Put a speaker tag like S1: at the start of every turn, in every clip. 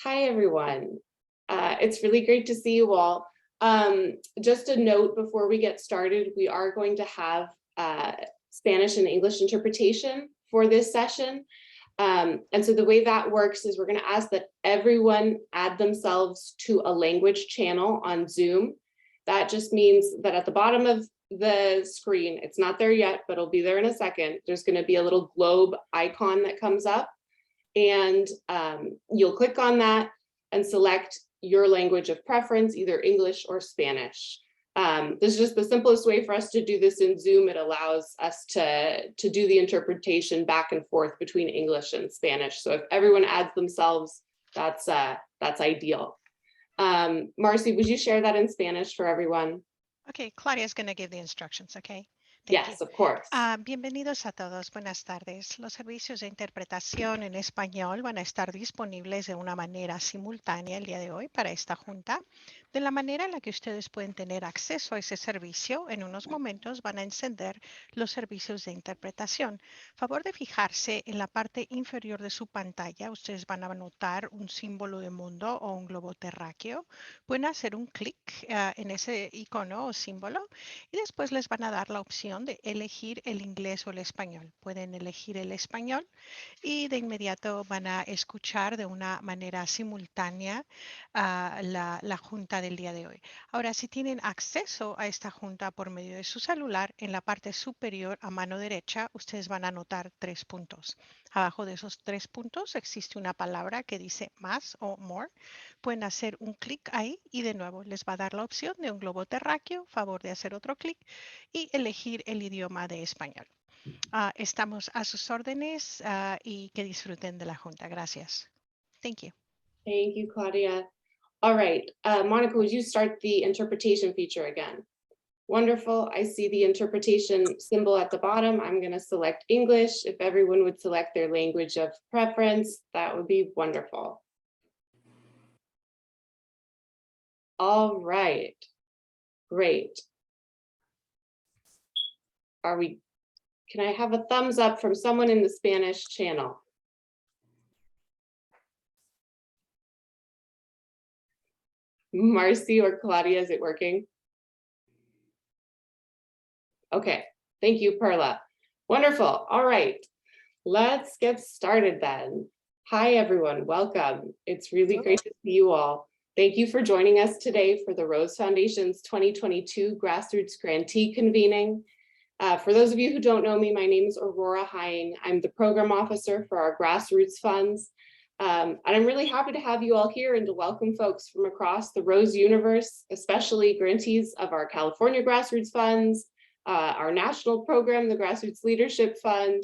S1: Hi, everyone. It's really great to see you all. Just a note before we get started, we are going to have Spanish and English interpretation for this session. And so the way that works is we're going to ask that everyone add themselves to a language channel on Zoom. That just means that at the bottom of the screen, it's not there yet, but it'll be there in a second. There's going to be a little globe icon that comes up, and you'll click on that and select your language of preference, either English or Spanish. This is just the simplest way for us to do this in Zoom. It allows us to do the interpretation back and forth between English and Spanish. So if everyone adds themselves, that's ideal. Marcy, would you share that in Spanish for everyone?
S2: Okay, Claudia is going to give the instructions, okay?
S1: Yes, of course.
S2: Bienvenidos a todos, buenas tardes. Los servicios de interpretación en español van a estar disponibles de una manera simultánea el día de hoy para esta junta. De la manera en la que ustedes pueden tener acceso a ese servicio, en unos momentos van a encender los servicios de interpretación. Favor de fijarse en la parte inferior de su pantalla. Ustedes van a notar un símbolo de mundo o un globo terráqueo. Pueden hacer un clic en ese icono o símbolo y después les van a dar la opción de elegir el inglés o el español. Pueden elegir el español y de inmediato van a escuchar de una manera simultánea la junta del día de hoy. Ahora, si tienen acceso a esta junta por medio de su celular, en la parte superior a mano derecha, ustedes van a notar 3 puntos. Abajo de esos 3 puntos existe una palabra que dice más o more. Pueden hacer un clic ahí y de nuevo les va a dar la opción de un globo terráqueo, favor de hacer otro clic y elegir el idioma de español. Estamos a sus órdenes y que disfruten de la junta. Gracias. Thank you.
S1: Thank you, Claudia. All right, Monica, would you start the interpretation feature again? Wonderful. I see the interpretation symbol at the bottom. I'm going to select English. If everyone would select their language of preference, that would be wonderful. All right, great. Can I have a thumbs up from someone in the Spanish channel? Marcy or Claudia, is it working? Okay, thank you, Perla. Wonderful. All right, let's get started then. Hi, everyone. Welcome. It's really great to see you all. Thank you for joining us today for the Rose Foundation's 2022 Grassroots Grantee Convening. For those of you who don't know me, my name is Aurora Hine. I'm the program officer for our Grassroots funds. And I'm really happy to have you all here and to welcome folks from across the Rose universe, especially grantees of our California Grassroots funds, our national program, the Grassroots Leadership Fund,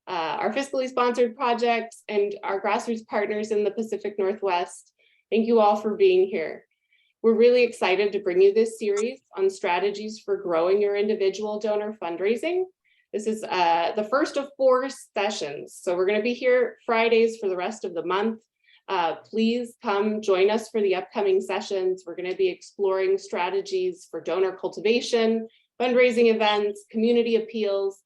S1: our fiscally sponsored projects, and our grassroots partners in the Pacific Northwest. Thank you all for being here. We're really excited to bring you this series on strategies for growing your individual donor fundraising. This is the first of 4 sessions. So we're going to be here Fridays for the rest of the month. Please come join us for the upcoming sessions. We're going to be exploring strategies for donor cultivation, fundraising events, community appeals,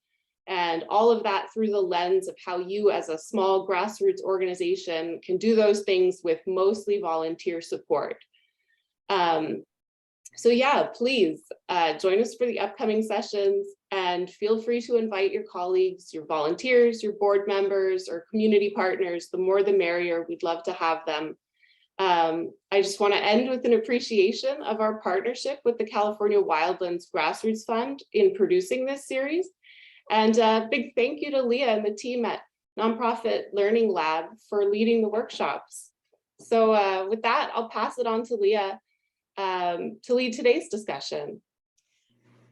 S1: and all of that through the lens of how you as a small grassroots organization can do those things with mostly volunteer support. So yeah, please join us for the upcoming sessions and feel free to invite your colleagues, your volunteers, your board members, or community partners. The more the merrier. We'd love to have them. I just want to end with an appreciation of our partnership with the California Wildlands Grassroots Fund in producing this series. And a big thank you to Leah and the team at Nonprofit Learning Lab for leading the workshops. So with that, I'll pass it on to Leah to lead today's discussion.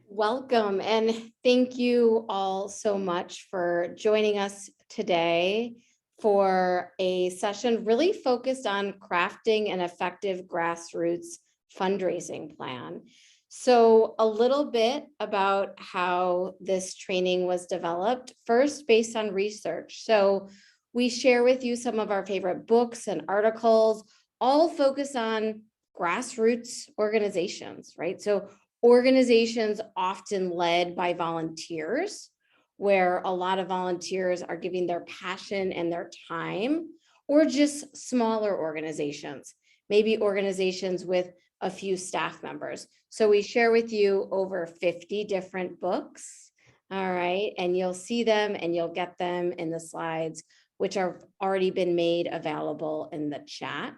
S3: Welcome, and thank you all so much for joining us today for a session really focused on crafting an effective grassroots fundraising plan. So a little bit about how this training was developed, first based on research. So we share with you some of our favorite books and articles, all focused on grassroots organizations, right? So organizations often led by volunteers, where a lot of volunteers are giving their passion and their time or just smaller organizations, maybe organizations with a few staff members. So we share with you over 50 different books. All right. And you'll see them and you'll get them in the slides, which are already been made available in the chat.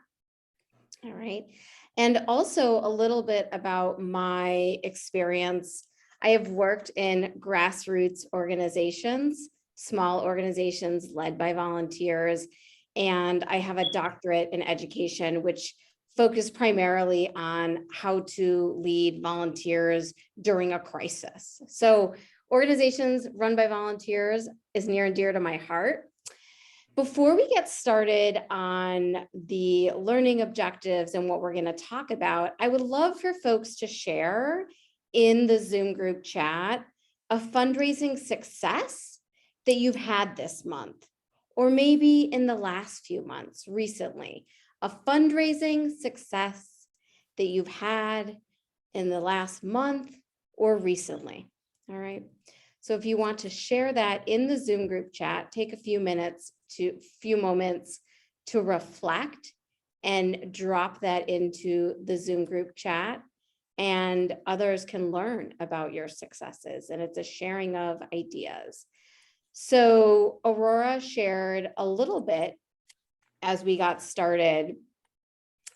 S3: All right. And also a little bit about my experience. I have worked in grassroots organizations, small organizations led by volunteers, and I have a doctorate in education, which focused primarily on how to lead volunteers during a crisis. So organizations run by volunteers is near and dear to my heart. Before we get started on the learning objectives and what we're going to talk about, I would love for folks to share in the Zoom group chat a fundraising success that you've had this month, or maybe in the last few months recently, a fundraising success that you've had in the last month or recently. All right. So if you want to share that in the Zoom group chat, take a few moments to reflect and drop that into the Zoom group chat, and others can learn about your successes, and it's a sharing of ideas. So Aurora shared a little bit as we got started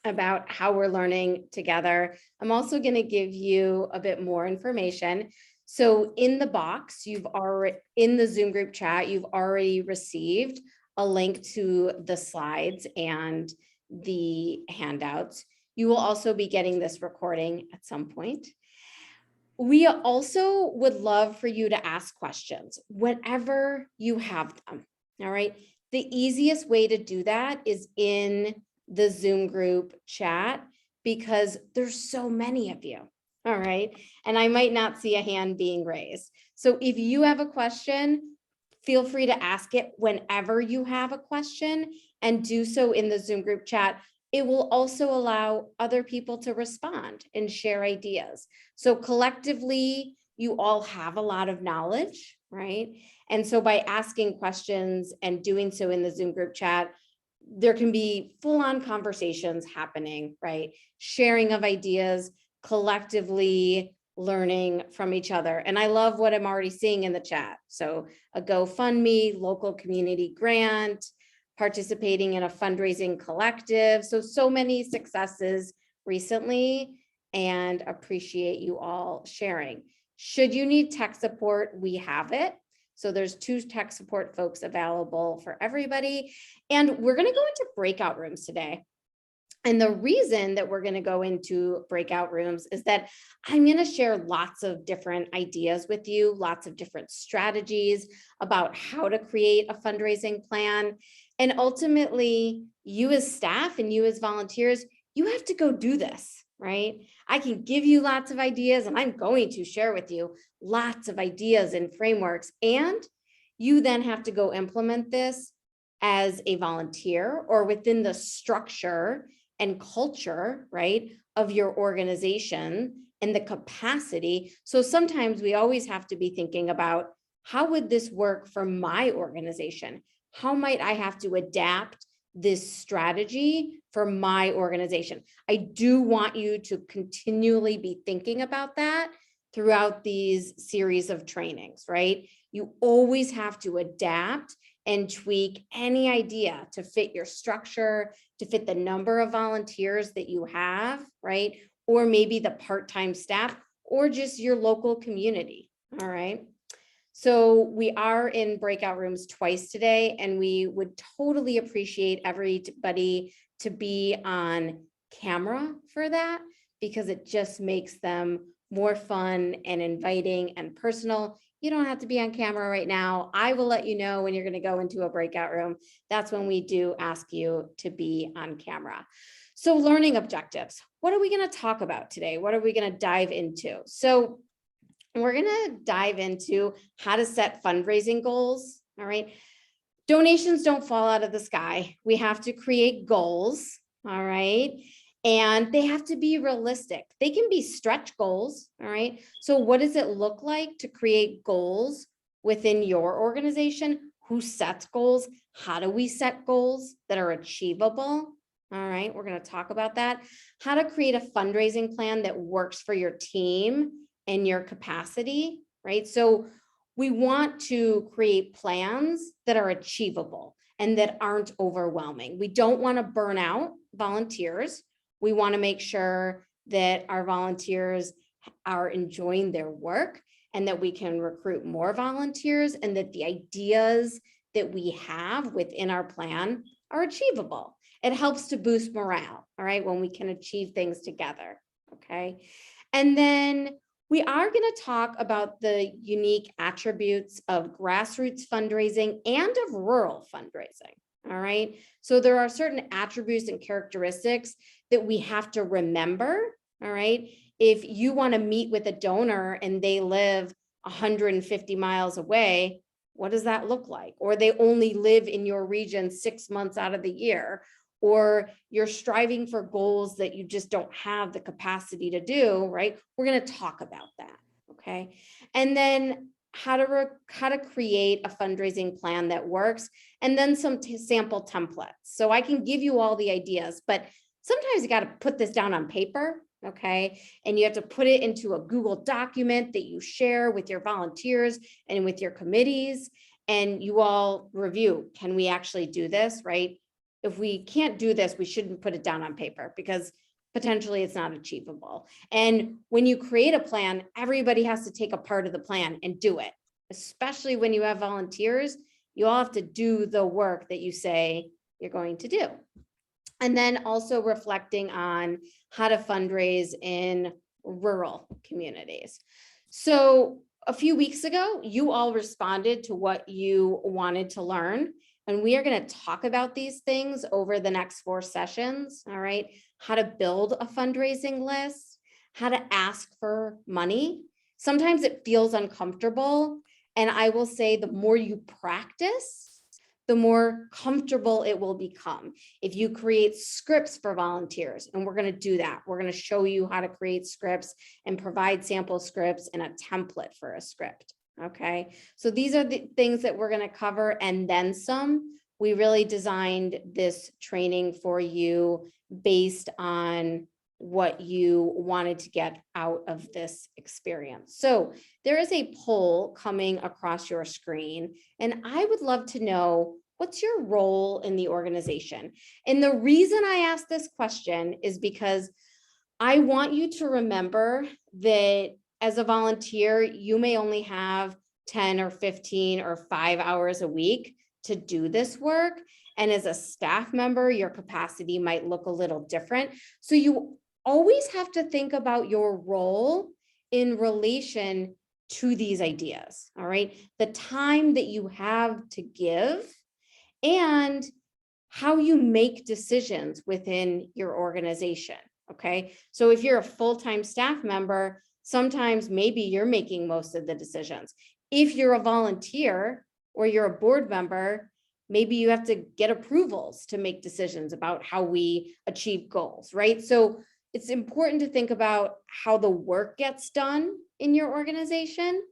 S3: about how we're learning together. I'm also going to give you a bit more information. So in the box, in the Zoom group chat, you've already received a link to the slides and the handouts. You will also be getting this recording at some point. We also would love for you to ask questions whenever you have them. All right. The easiest way to do that is in the Zoom group chat, because there's so many of you. All right. And I might not see a hand being raised. So if you have a question, feel free to ask it whenever you have a question, and do so in the Zoom group chat. It will also allow other people to respond and share ideas. So collectively, you all have a lot of knowledge, right? And so by asking questions and doing so in the Zoom group chat, there can be full-on conversations happening, right? Sharing of ideas, collectively learning from each other. And I love what I'm already seeing in the chat. So a GoFundMe, local community grant, participating in a fundraising collective. So many successes recently, and appreciate you all sharing. Should you need tech support, we have it. So there's 2 tech support folks available for everybody. And we're going to go into breakout rooms today. And the reason that we're going to go into breakout rooms is that I'm going to share lots of different ideas with you, lots of different strategies about how to create a fundraising plan. And ultimately, you as staff and you as volunteers, you have to go do this, right? I can give you lots of ideas, and I'm going to share with you lots of ideas and frameworks. And you then have to go implement this as a volunteer or within the structure and culture, right, of your organization and the capacity. So sometimes we always have to be thinking about, how would this work for my organization? How might I have to adapt this strategy for my organization? I do want you to continually be thinking about that throughout these series of trainings, right? You always have to adapt and tweak any idea to fit your structure, to fit the number of volunteers that you have, right? Or maybe the part-time staff, or just your local community, all right? So we are in breakout rooms twice today, and we would totally appreciate everybody to be on camera for that, because it just makes them more fun and inviting and personal. You don't have to be on camera right now. I will let you know when you're going to go into a breakout room. That's when we do ask you to be on camera. So learning objectives. What are we going to talk about today? What are we going to dive into? So we're going to dive into how to set fundraising goals. All right. Donations don't fall out of the sky. We have to create goals. All right. And they have to be realistic. They can be stretch goals. All right. So what does it look like to create goals within your organization? who sets goals, how do we set goals that are achievable? All right, we're going to talk about that. How to create a fundraising plan that works for your team and your capacity, right? So we want to create plans that are achievable and that aren't overwhelming. We don't want to burn out volunteers. We want to make sure that our volunteers are enjoying their work and that we can recruit more volunteers and that the ideas that we have within our plan are achievable. It helps to boost morale, all right, when we can achieve things together, okay? And then we are going to talk about the unique attributes of grassroots fundraising and of rural fundraising, all right? So there are certain attributes and characteristics that we have to remember, all right? If you want to meet with a donor and they live 150 miles away, what does that look like? Or they only live in your region 6 months out of the year, or you're striving for goals that you just don't have the capacity to do, right? We're going to talk about that, okay? And then how to create a fundraising plan that works, and then some sample templates. So I can give you all the ideas, but sometimes you got to put this down on paper, okay? And you have to put it into a Google document that you share with your volunteers and with your committees, and you all review, can we actually do this, right? If we can't do this, we shouldn't put it down on paper because potentially it's not achievable. And when you create a plan, everybody has to take a part of the plan and do it, especially when you have volunteers. You all have to do the work that you say you're going to do. And then also reflecting on how to fundraise in rural communities. So a few weeks ago, you all responded to what you wanted to learn. And we are going to talk about these things over the next 4 sessions, all right? How to build a fundraising list, how to ask for money. Sometimes it feels uncomfortable. And I will say the more you practice, the more comfortable it will become. If you create scripts for volunteers, and we're going to do that, we're going to show you how to create scripts and provide sample scripts and a template for a script. Okay, so these are the things that we're going to cover and then some. We really designed this training for you based on what you wanted to get out of this experience. So there is a poll coming across your screen, and I would love to know, what's your role in the organization? And the reason I asked this question is because I want you to remember that as a volunteer, you may only have 10 or 15 or 5 hours a week to do this work. And as a staff member, your capacity might look a little different. So you always have to think about your role in relation to these ideas, all right? The time that you have to give and how you make decisions within your organization, okay? So if you're a full-time staff member, sometimes maybe you're making most of the decisions. If you're a volunteer or you're a board member, maybe you have to get approvals to make decisions about how we achieve goals, right? So it's important to think about how the work gets done in your organization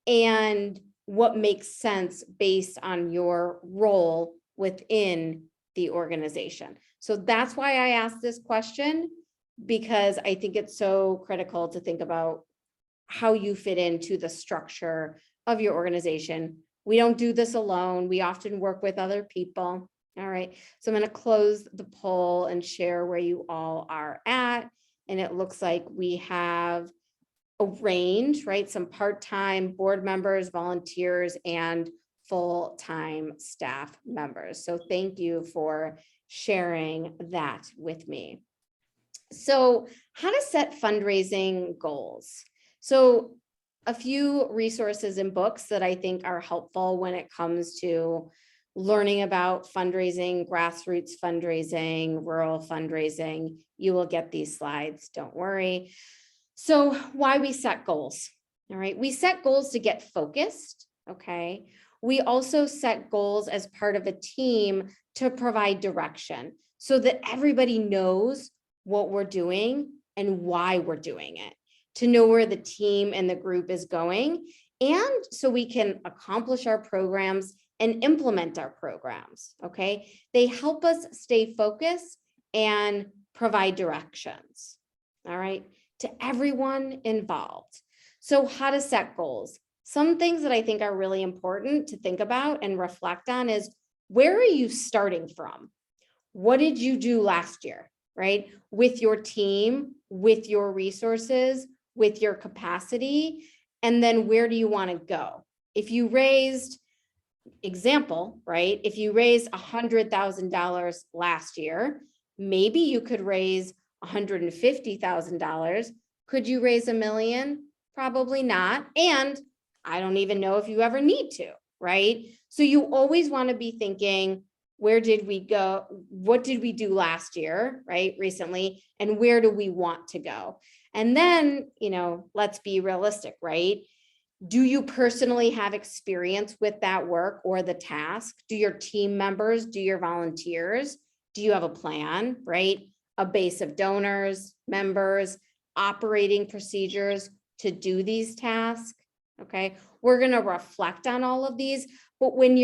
S3: and what makes sense based on your role within the organization. So that's why I asked this question, because I think it's so critical to think about how you fit into the structure of your organization. We don't do this alone. We often work with other people. All right. So I'm going to close the poll and share where you all are at. And it looks like we have a range, right? Some part-time board members, volunteers, and full-time staff members. So thank you for sharing that with me. So how to set fundraising goals. So a few resources and books that I think are helpful when it comes to learning about fundraising, grassroots fundraising, rural fundraising. You will get these slides, don't worry. So why we set goals, all right? We set goals to get focused, okay? We also set goals as part of a team to provide direction so that everybody knows what we're doing and why we're doing it, to know where the team and the group is going, and so we can accomplish our programs and implement our programs, okay? They help us stay focused and provide directions, all right, to everyone involved. So how to set goals. Some things that I think are really important to think about and reflect on is, where are you starting from? What did you do last year, right? With your team, with your resources, with your capacity, and then where do you want to go? If you raised, example, right? If you raised $100,000 last year, maybe you could raise $150,000. Could you raise $1 million? Probably not. And I don't even know if you ever need to, right? So you always want to be thinking, where did we go? What did we do last year, right? Recently, and where do we want to go? And then, let's be realistic, right? Do you personally have experience with that work or the task? Do your team members, do your volunteers? Do you have a plan, right? A base of donors, members, operating procedures to do these tasks, okay? We're gonna reflect on all of these, but when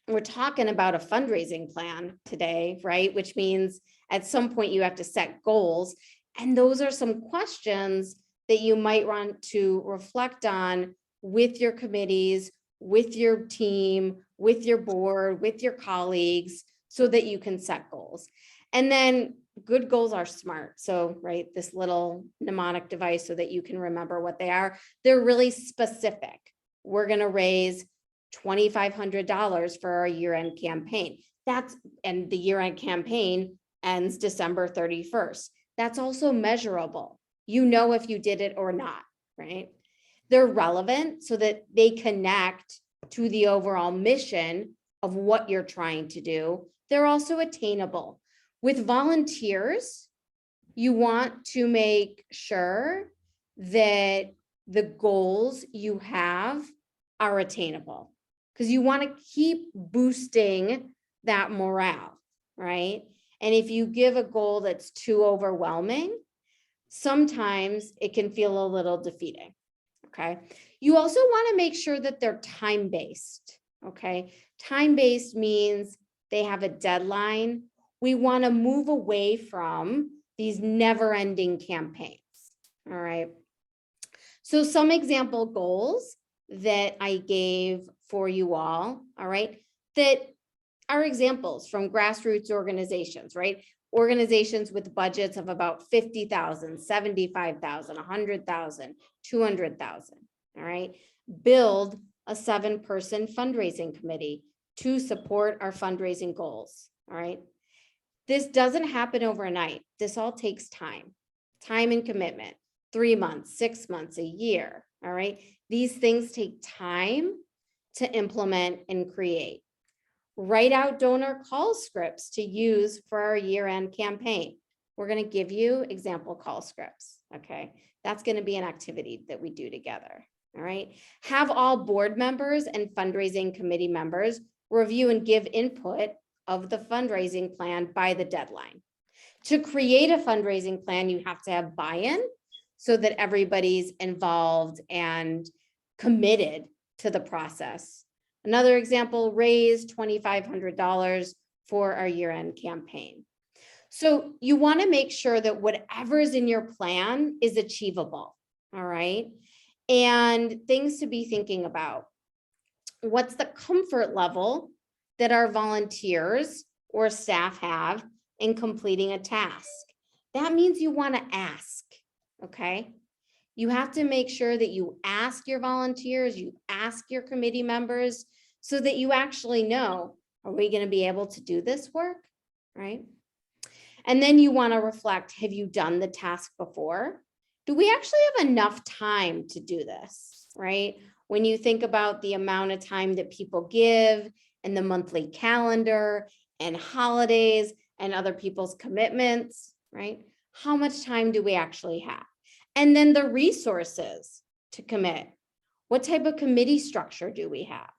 S3: we're talking about a fundraising plan today, right? Which means at some point you have to set goals. And those are some questions that you might want to reflect on with your committees, with your team, with your board, with your colleagues, so that you can set goals. And then good goals are SMART. So, right, this little mnemonic device so that you can remember what they are. They're really specific. We're going to raise $2,500 for our year-end campaign. And the year-end campaign ends December 31st. That's also measurable. You know if you did it or not, right? They're relevant so that they connect to the overall mission of what you're trying to do. They're also attainable. With volunteers, you want to make sure that the goals you have are attainable, because you want to keep boosting that morale, right? And if you give a goal that's too overwhelming, sometimes it can feel a little defeating, okay? You also want to make sure that they're time-based, okay? Time-based means they have a deadline. We want to move away from these never-ending campaigns, all right? So some example goals that I gave for you all right, that are examples from grassroots organizations, right? Organizations with budgets of about 50,000, 75,000, 100,000, 200,000, all right? Build a 7-person fundraising committee to support our fundraising goals, all right? This doesn't happen overnight. This all takes time and commitment, 3 months, 6 months, a year, all right? These things take time to implement and create. Write out donor call scripts to use for our year-end campaign. We're going to give you example call scripts, okay? That's going to be an activity that we do together, all right? Have all board members and fundraising committee members review and give input of the fundraising plan by the deadline. To create a fundraising plan, you have to have buy-in so that everybody's involved and committed to the process. Another example, raise $2,500 for our year-end campaign. So you want to make sure that whatever is in your plan is achievable, all right? And things to be thinking about. What's the comfort level that our volunteers or staff have in completing a task? That means you want to ask, okay? You have to make sure that you ask your volunteers, you ask your committee members, so that you actually know, are we going to be able to do this work, right? And then you want to reflect, have you done the task before? Do we actually have enough time to do this, right? When you think about the amount of time that people give and the monthly calendar and holidays and other people's commitments, right? How much time do we actually have? And then the resources to commit. What type of committee structure do we have?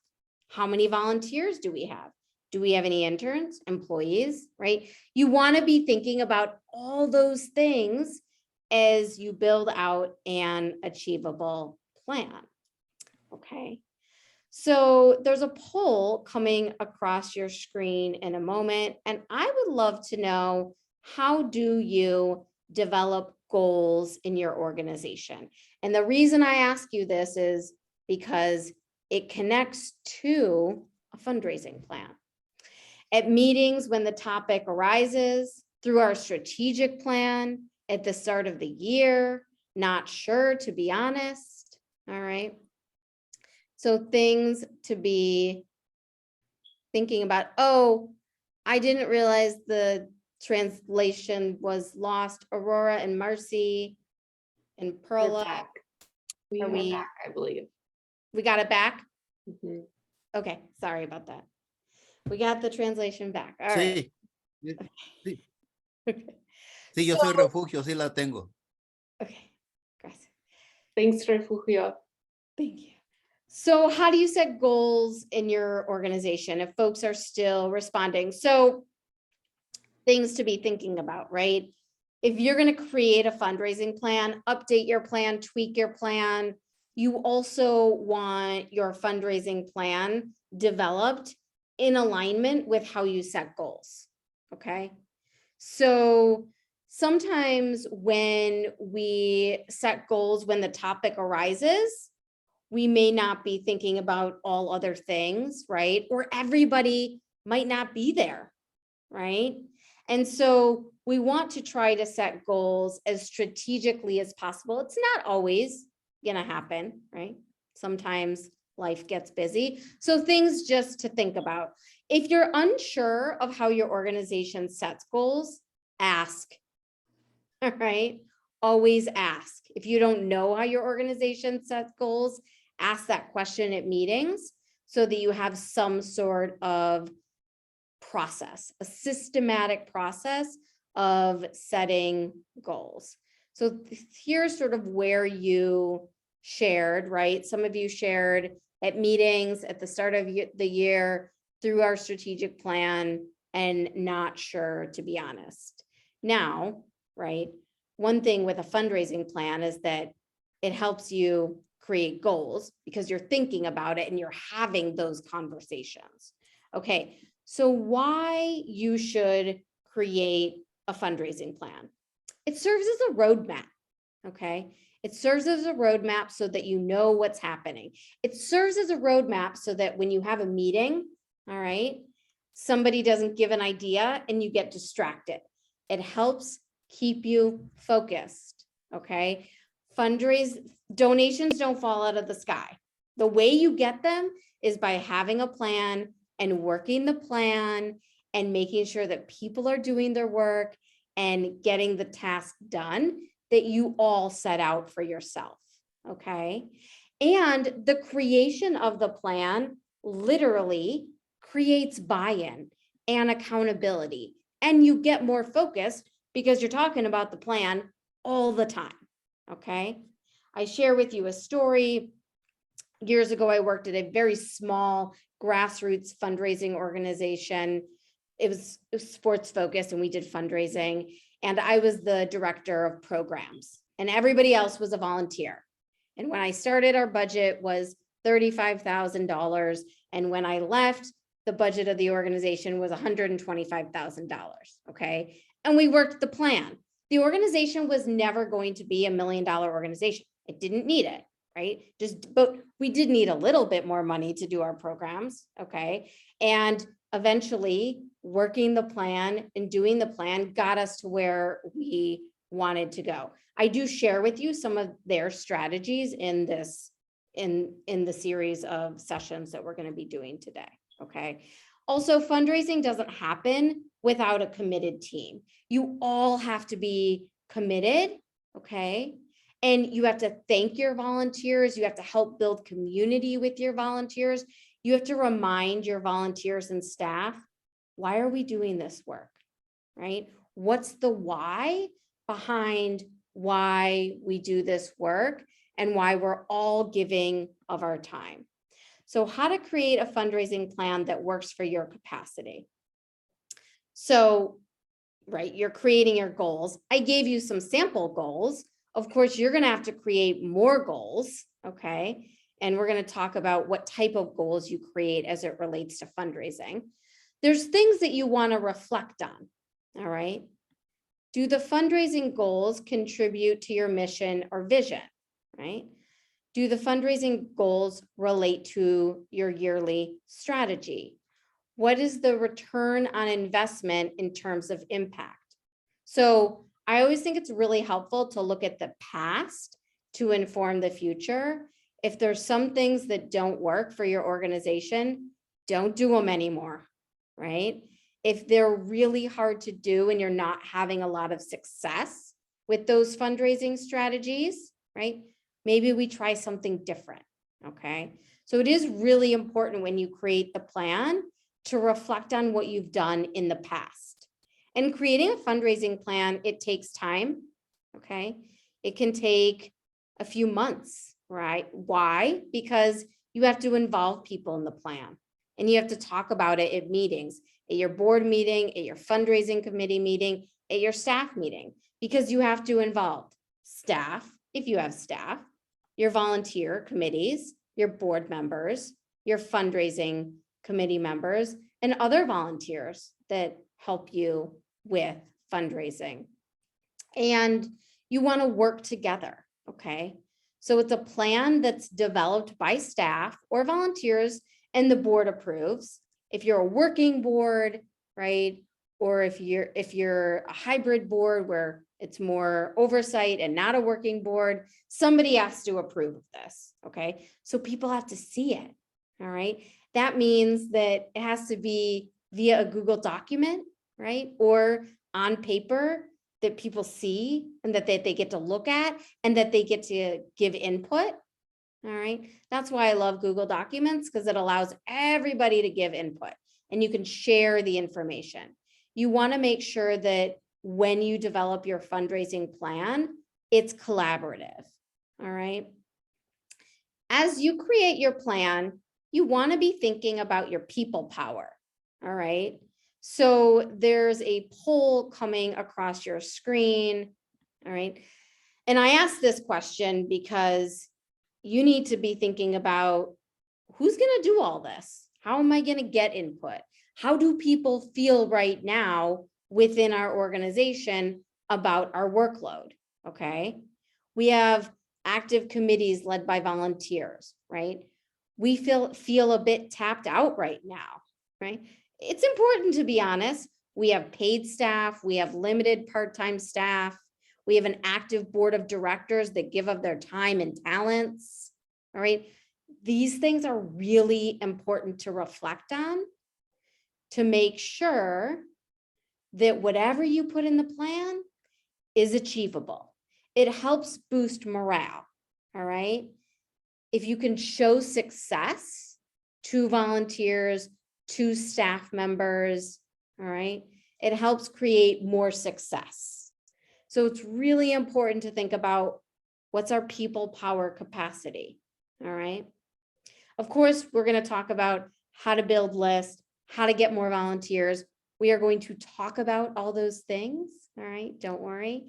S3: How many volunteers do we have? Do we have any interns, employees, right? You want to be thinking about all those things as you build out an achievable plan, okay? So there's a poll coming across your screen in a moment, and I would love to know, how do you develop goals in your organization? And the reason I ask you this is because it connects to a fundraising plan. At meetings, when the topic arises, through our strategic plan, at the start of the year, not sure, to be honest, all right? So things to be thinking about. Oh, I didn't realize the translation was lost. Aurora and Marcy and
S1: We're
S3: Perla.
S1: back. We
S3: Are
S1: are
S3: we-
S1: back, I believe.
S3: We got it back?
S1: Mhm.
S3: Okay, sorry about that. We got the translation back. All right.
S4: Sí, sí,
S3: Okay.
S4: sí, yo soy refugio, sí la tengo.
S3: Okay. Gracias.
S1: Thanks, Refugio.
S3: Thank you. So how do you set goals in your organization if folks are still responding? So things to be thinking about, right? If you're going to create a fundraising plan, update your plan, tweak your plan, you also want your fundraising plan developed in alignment with how you set goals. Okay. So sometimes when we set goals, when the topic arises, we may not be thinking about all other things, right? Or everybody might not be there, right? And so we want to try to set goals as strategically as possible. It's not always going to happen, right? Sometimes life gets busy. So things just to think about. If you're unsure of how your organization sets goals, ask. All right. Always ask. If you don't know how your organization sets goals, ask that question at meetings so that you have some sort of process, a systematic process of setting goals. So here's sort of where you shared, right? Some of you shared at meetings at the start of the year through our strategic plan and not sure, to be honest. Now, right? One thing with a fundraising plan is that it helps you create goals because you're thinking about it and you're having those conversations. Okay, so why you should create a fundraising plan? It serves as a roadmap, okay? It serves as a roadmap so that you know what's happening. It serves as a roadmap so that when you have a meeting, all right, somebody doesn't give an idea and you get distracted. It helps keep you focused, okay? Donations don't fall out of the sky. The way you get them is by having a plan and working the plan and making sure that people are doing their work and getting the task done that you all set out for yourself, okay? And the creation of the plan literally creates buy-in and accountability, and you get more focused because you're talking about the plan all the time, okay? I share with you a story. Years ago, I worked at a very small grassroots fundraising organization. It was sports focused and we did fundraising. And I was the director of programs and everybody else was a volunteer. And when I started, our budget was $35,000. And when I left, the budget of the organization was $125,000, okay? And we worked the plan. The organization was never going to be $1 million organization. It didn't need it, right? But we did need a little bit more money to do our programs, okay? And eventually working the plan and doing the plan got us to where we wanted to go. I do share with you some of their strategies in this, in the series of sessions that we're going to be doing today, okay? Also, fundraising doesn't happen without a committed team. You all have to be committed, okay? And you have to thank your volunteers. You have to help build community with your volunteers. You have to remind your volunteers and staff, why are we doing this work, right? What's the why behind why we do this work and why we're all giving of our time? So how to create a fundraising plan that works for your capacity. So, right, you're creating your goals. I gave you some sample goals. Of course, you're going to have to create more goals, okay? And we're going to talk about what type of goals you create as it relates to fundraising. There's things that you want to reflect on. All right. Do the fundraising goals contribute to your mission or vision? Right? Do the fundraising goals relate to your yearly strategy? What is the return on investment in terms of impact? So I always think it's really helpful to look at the past to inform the future. If there's some things that don't work for your organization, don't do them anymore, right? If they're really hard to do and you're not having a lot of success with those fundraising strategies, right? Maybe we try something different, okay? So it is really important when you create the plan to reflect on what you've done in the past. And creating a fundraising plan, it takes time, okay? It can take a few months, right? Why? Because you have to involve people in the plan and you have to talk about it at meetings, at your board meeting, at your fundraising committee meeting, at your staff meeting, because you have to involve staff, if you have staff, your volunteer committees, your board members, your fundraising committee members, and other volunteers that help you with fundraising. And you want to work together, okay? So it's a plan that's developed by staff or volunteers and the board approves. If you're a working board, right? Or if you're a hybrid board where it's more oversight and not a working board, somebody has to approve of this, okay? So people have to see it, all right? That means that it has to be via a Google document, right? Or on paper that people see and that they get to look at and that they get to give input, all right? That's why I love Google Documents, because it allows everybody to give input and you can share the information. You want to make sure that when you develop your fundraising plan, it's collaborative, all right? As you create your plan, you want to be thinking about your people power, all right? So there's a poll coming across your screen, all right? And I asked this question because you need to be thinking about who's going to do all this? How am I going to get input? How do people feel right now within our organization about our workload? Okay. We have active committees led by volunteers, right? We feel a bit tapped out right now, right? It's important to be honest. We have paid staff, we have limited part-time staff, we have an active board of directors that give of their time and talents, all right? These things are really important to reflect on to make sure that whatever you put in the plan is achievable. It helps boost morale, all right? If you can show success to volunteers, to staff members, all right? It helps create more success. So it's really important to think about what's our people power capacity, all right? Of course, we're going to talk about how to build lists, how to get more volunteers. We are going to talk about all those things, all right? Don't worry.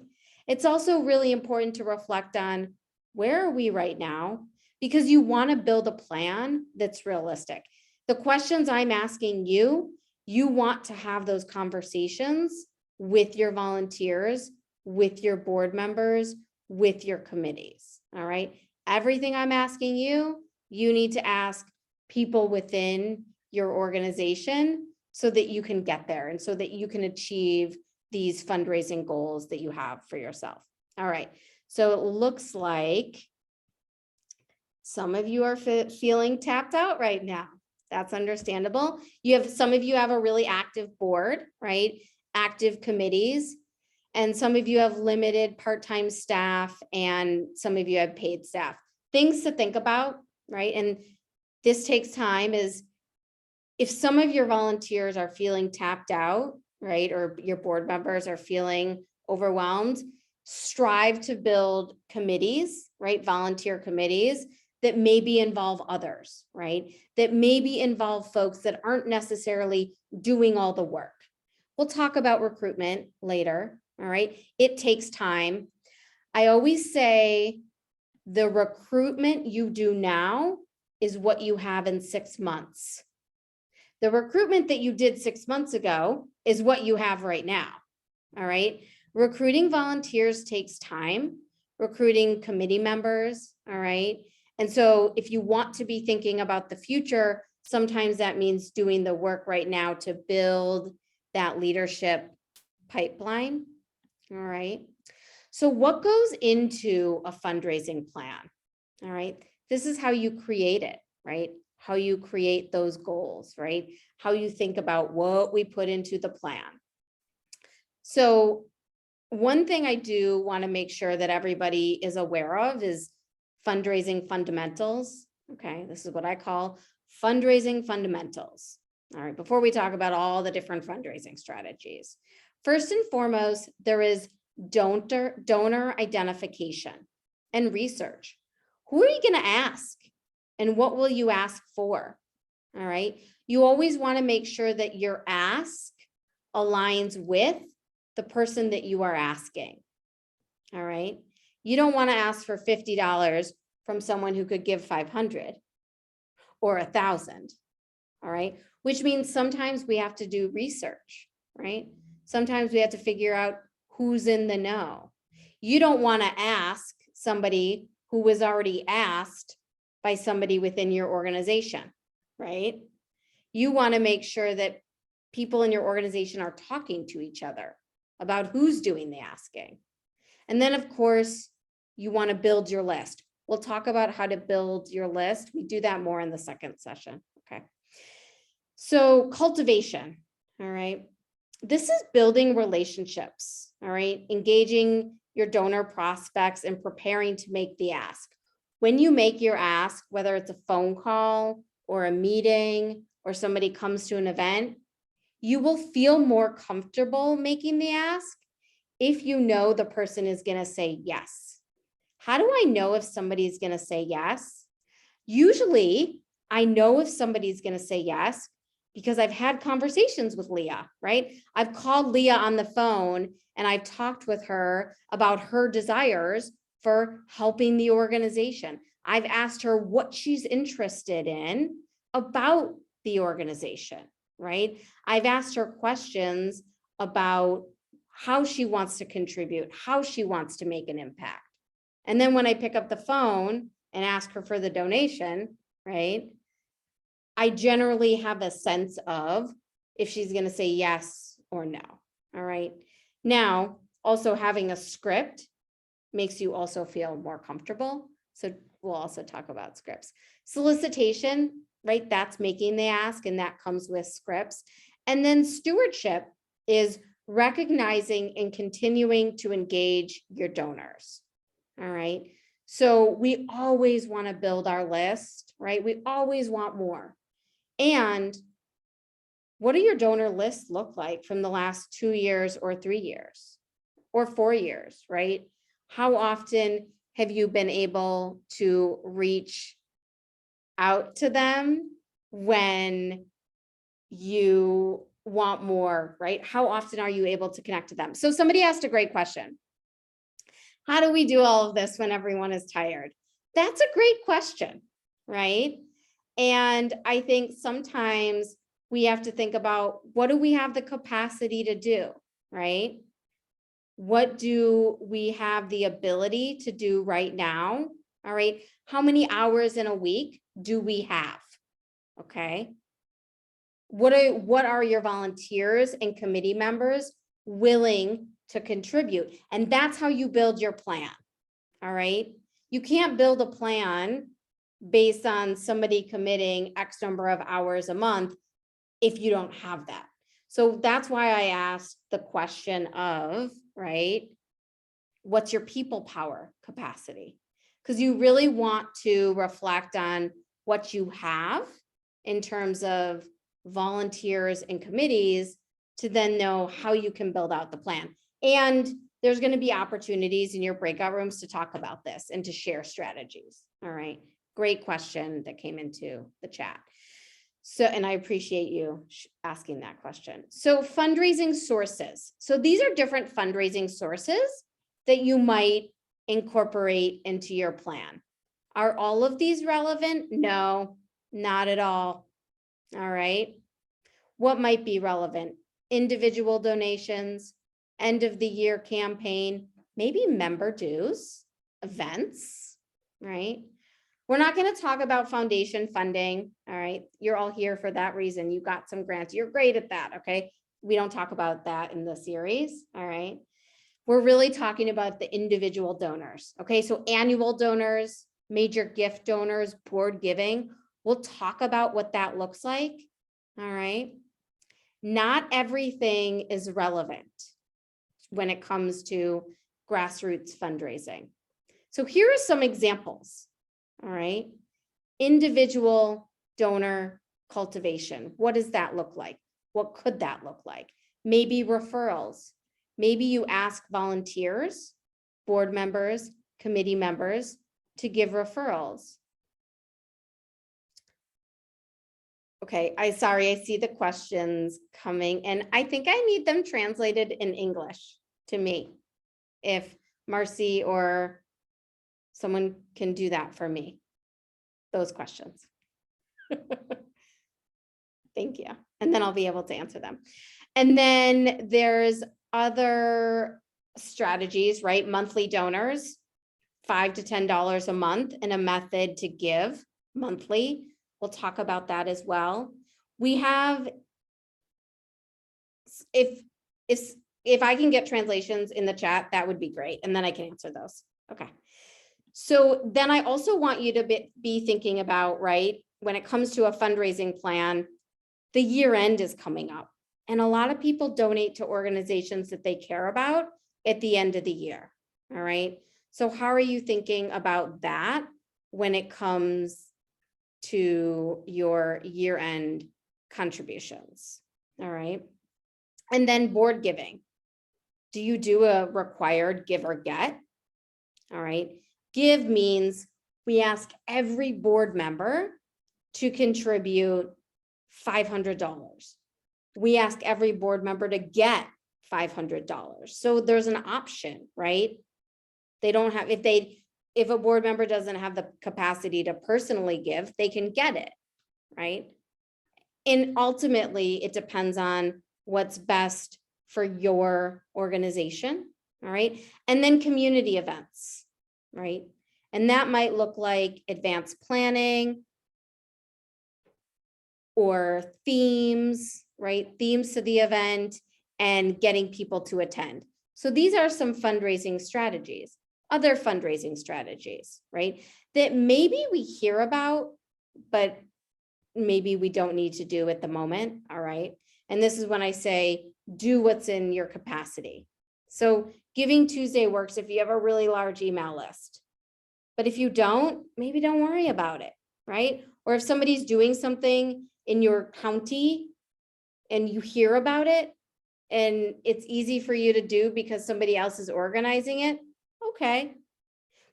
S3: It's also really important to reflect on where are we right now, because you want to build a plan that's realistic. The questions I'm asking you, you want to have those conversations with your volunteers, with your board members, with your committees, all right? Everything I'm asking you, you need to ask people within your organization so that you can get there and so that you can achieve these fundraising goals that you have for yourself. All right, so it looks like some of you are feeling tapped out right now. That's understandable. Some of you have a really active board, right? Active committees. And some of you have limited part-time staff and some of you have paid staff. Things to think about, right? And this takes time is if some of your volunteers are feeling tapped out, right? Or your board members are feeling overwhelmed, strive to build committees, right? Volunteer committees that maybe involve others, right? That maybe involve folks that aren't necessarily doing all the work. We'll talk about recruitment later, all right? It takes time. I always say The recruitment you do now is what you have in 6 months. The recruitment that you did 6 months ago is what you have right now. All right. Recruiting volunteers takes time, recruiting committee members. All right. And so if you want to be thinking about the future, sometimes that means doing the work right now to build that leadership pipeline. All right. So what goes into a fundraising plan? All right. This is how you create it, right? How you create those goals, right? How you think about what we put into the plan. So one thing I do want to make sure that everybody is aware of is fundraising fundamentals. Okay, this is what I call fundraising fundamentals. All right, before we talk about all the different fundraising strategies. First and foremost, there is donor identification and research. Who are you going to ask? And what will you ask for? All right. You always want to make sure that your ask aligns with the person that you are asking. All right. You don't want to ask for $50 from someone who could give 500 or 1,000. All right. Which means sometimes we have to do research, right? Sometimes we have to figure out who's in the know. You don't want to ask somebody who was already asked by somebody within your organization, right? You want to make sure that people in your organization are talking to each other about who's doing the asking. And then of course, you want to build your list. We'll talk about how to build your list. We do that more in the second session, okay? So cultivation, all right? This is building relationships, all right? Engaging your donor prospects and preparing to make the ask. When you make your ask, whether it's a phone call or a meeting or somebody comes to an event, you will feel more comfortable making the ask if you know the person is going to say yes. How do I know if somebody's going to say yes? Usually, I know if somebody's going to say yes because I've had conversations with Leah, right? I've called Leah on the phone and I've talked with her about her desires for helping the organization. I've asked her what she's interested in about the organization, right? I've asked her questions about how she wants to contribute, how she wants to make an impact. And then when I pick up the phone and ask her for the donation, right? I generally have a sense of if she's going to say yes or no. All right. Now, also having a script makes you also feel more comfortable. So we'll also talk about scripts. Solicitation, right? That's making the ask, and that comes with scripts. And then stewardship is recognizing and continuing to engage your donors. All right. So we always want to build our list, right? We always want more. And what do your donor lists look like from the last 2 years or 3 years or 4 years, right? How often have you been able to reach out to them when you want more, right? How often are you able to connect to them? So somebody asked a great question. How do we do all of this when everyone is tired? That's a great question, right? And I think sometimes we have to think about, what do we have the capacity to do, right? What do we have the ability to do right now? All right. How many hours in a week do we have? Okay. What are your volunteers and committee members willing to contribute? And that's how you build your plan. All right. You can't build a plan based on somebody committing X number of hours a month if you don't have that. So that's why I asked the question of, right, what's your people power capacity? Because you really want to reflect on what you have in terms of volunteers and committees to then know how you can build out the plan. And there's going to be opportunities in your breakout rooms to talk about this and to share strategies. All right. Great question that came into the chat. So, and I appreciate you asking that question. So fundraising sources. So these are different fundraising sources that you might incorporate into your plan. Are all of these relevant? No, not at all. All right. What might be relevant? Individual donations, end of the year campaign, maybe member dues, events, right? We're not going to talk about foundation funding. All right. You're all here for that reason. You got some grants. You're great at that. Okay. We don't talk about that in the series. All right. We're really talking about the individual donors. Okay. So annual donors, major gift donors, board giving. We'll talk about what that looks like. All right. Not everything is relevant when it comes to grassroots fundraising. So here are some examples. All right. Individual donor cultivation. What does that look like? What could that look like? Maybe referrals. Maybe you ask volunteers, board members, committee members to give referrals. Okay, sorry, I see the questions coming and I think I need them translated in English to me. If Marcy or someone can do that for me, those questions. Thank you. And then I'll be able to answer them. And then there's other strategies, right? Monthly donors, $5 to $10 a month, and a method to give monthly. We'll talk about that as well. We have, if I can get translations in the chat, that would be great. And then I can answer those. Okay. So then I also want you to be thinking about, right, when it comes to a fundraising plan, the year end is coming up. And a lot of people donate to organizations that they care about at the end of the year. All right. So how are you thinking about that when it comes to your year-end contributions? All right. And then board giving. Do you do a required give or get? All right. Give means we ask every board member to contribute $500. We ask every board member to get $500. So there's an option, right? They don't have, if a board member doesn't have the capacity to personally give, they can get it, right? And ultimately, it depends on what's best for your organization, all right? And then community events, right? And that might look like advanced planning or themes, right? Themes to the event and getting people to attend. So these are some fundraising strategies. Other fundraising strategies, right? That maybe we hear about, but maybe we don't need to do at the moment, all right? And this is when I say, do what's in your capacity. So Giving Tuesday works if you have a really large email list. But if you don't, maybe don't worry about it, right? Or if somebody's doing something in your county and you hear about it and it's easy for you to do because somebody else is organizing it, okay.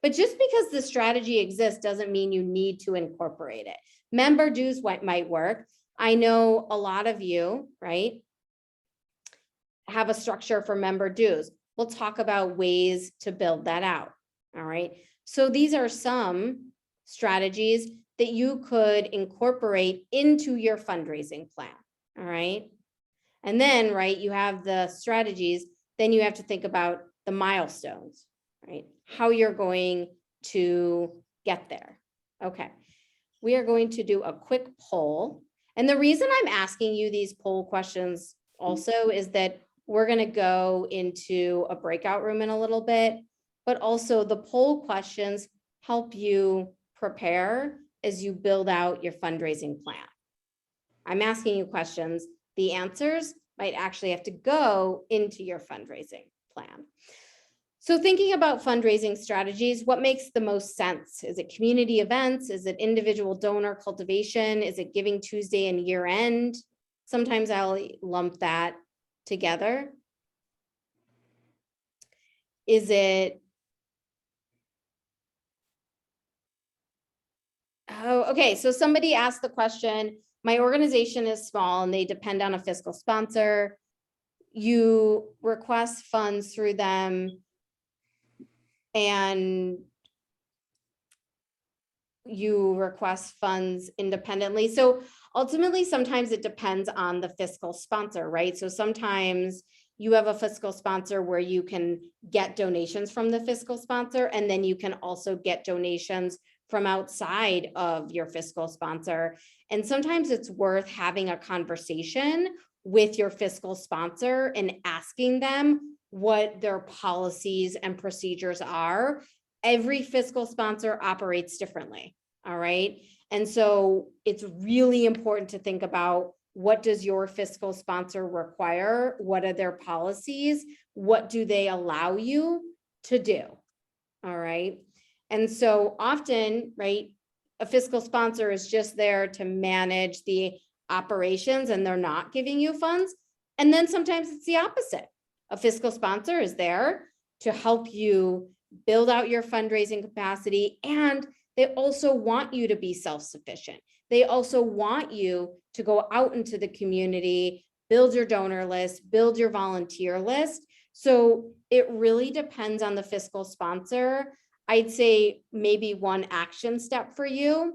S3: But just because the strategy exists doesn't mean you need to incorporate it. Member dues might work. I know a lot of you, right, have a structure for member dues. We'll talk about ways to build that out, all right? So these are some strategies that you could incorporate into your fundraising plan, all right? And then, right, you have the strategies, then you have to think about the milestones, right? How you're going to get there. Okay, we are going to do a quick poll. And the reason I'm asking you these poll questions also is that we're going to go into a breakout room in a little bit, but also the poll questions help you prepare as you build out your fundraising plan. I'm asking you questions. The answers might actually have to go into your fundraising plan. So thinking about fundraising strategies, what makes the most sense? Is it community events? Is it individual donor cultivation? Is it Giving Tuesday and year end? Sometimes I'll lump that together. Is it, oh, okay, so somebody asked the question, my organization is small and they depend on a fiscal sponsor. You request funds through them. and you request funds independently. So ultimately, sometimes it depends on the fiscal sponsor, right? So sometimes you have a fiscal sponsor where you can get donations from the fiscal sponsor, and then you can also get donations from outside of your fiscal sponsor. And sometimes it's worth having a conversation with your fiscal sponsor and asking them what their policies and procedures are. Every fiscal sponsor operates differently, all right? And so it's really important to think about, what does your fiscal sponsor require? What are their policies? What do they allow you to do? All right. And so often, right, a fiscal sponsor is just there to manage the operations and they're not giving you funds. And then sometimes it's the opposite. A fiscal sponsor is there to help you build out your fundraising capacity, and they also want you to be self-sufficient. They also want you to go out into the community, build your donor list, build your volunteer list. So it really depends on the fiscal sponsor. I'd say maybe one action step for you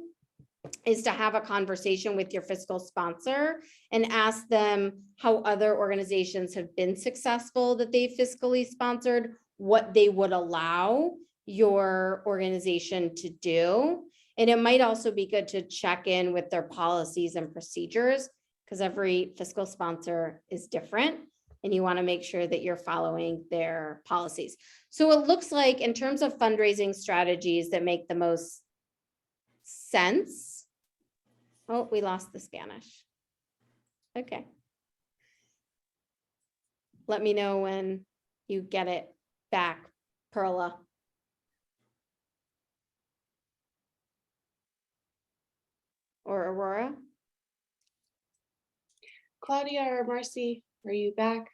S3: is to have a conversation with your fiscal sponsor and ask them how other organizations have been successful that they fiscally sponsored, what they would allow your organization to do. And it might also be good to check in with their policies and procedures, because every fiscal sponsor is different and you want to make sure that you're following their policies. So it looks like, in terms of fundraising strategies that make the most sense. Oh, we lost the Spanish. Okay. Let me know when you get it back, Perla. Or Aurora.
S1: Claudia or Marcy, are you back?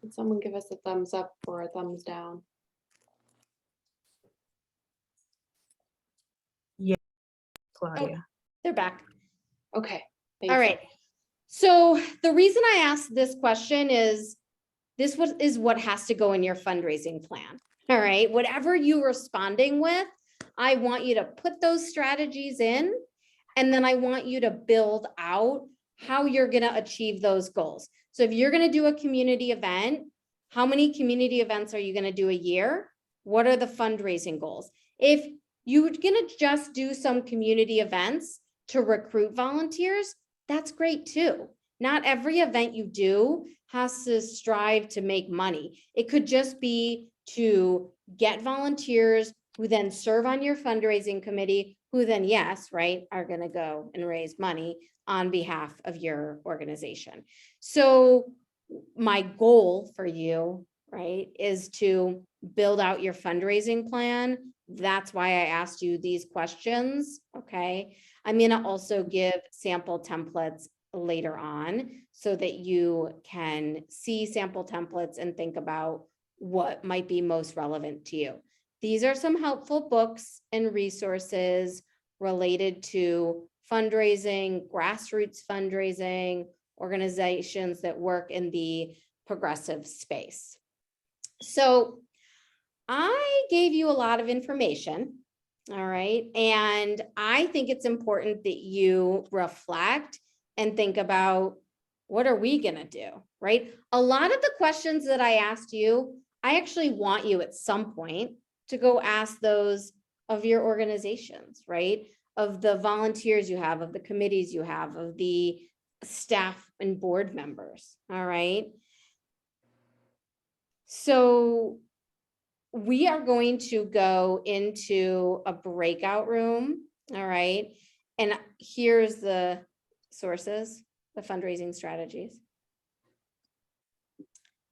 S1: Can someone give us a thumbs up or a thumbs down?
S5: Claudia.
S3: They're back.
S1: Okay. Thank
S3: All
S1: you.
S3: right. So the reason I asked this question is, this is what has to go in your fundraising plan. All right. Whatever you're responding with, I want you to put those strategies in, and then I want you to build out how you're going to achieve those goals. So if you're going to do a community event, how many community events are you going to do a year? What are the fundraising goals? If you're going to just do some community events to recruit volunteers, that's great too. Not every event you do has to strive to make money. It could just be to get volunteers who then serve on your fundraising committee, who then, yes, right, are going to go and raise money on behalf of your organization. So my goal for you, right, is to build out your fundraising plan. That's why I asked you these questions, okay? I'm going to also give sample templates later on so that you can see sample templates and think about what might be most relevant to you. These are some helpful books and resources related to fundraising, grassroots fundraising, organizations that work in the progressive space. So I gave you a lot of information, all right? And I think it's important that you reflect and think about, what are we gonna do, right? A lot of the questions that I asked you, I actually want you at some point to go ask those of your organizations, right? Of the volunteers you have, of the committees you have, of the staff and board members, all right? So we are going to go into a breakout room, all right? And here's the sources, the fundraising strategies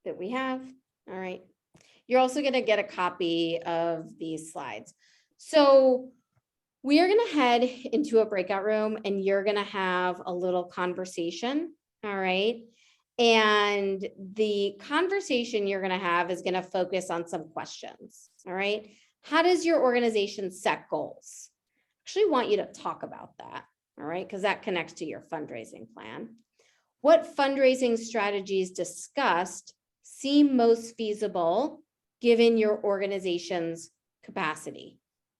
S3: that we have, all right? You're also gonna get a copy of these slides. So we are gonna head into a breakout room and you're gonna have a little conversation, all right? And the conversation you're gonna have is gonna focus on some questions, all right? How does your organization set goals? Actually want you to talk about that, all right? Because that connects to your fundraising plan. What fundraising strategies discussed seem most feasible given your organization's capacity?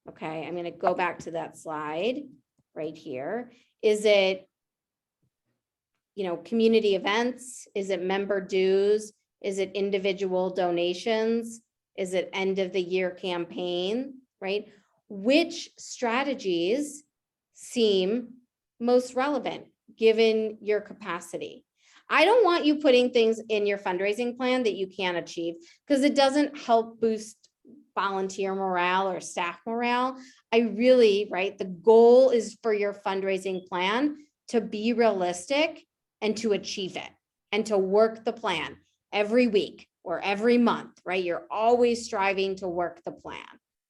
S3: Okay, I'm going to go back to that slide right here. Is it, community events? Is it member dues? Is it individual donations? Is it end of the year campaign, right? Which strategies seem most relevant given your capacity? I don't want you putting things in your fundraising plan that you can't achieve, because it doesn't help boost volunteer morale or staff morale. The goal is for your fundraising plan to be realistic and to achieve it and to work the plan every week or every month, right? You're always striving to work the plan,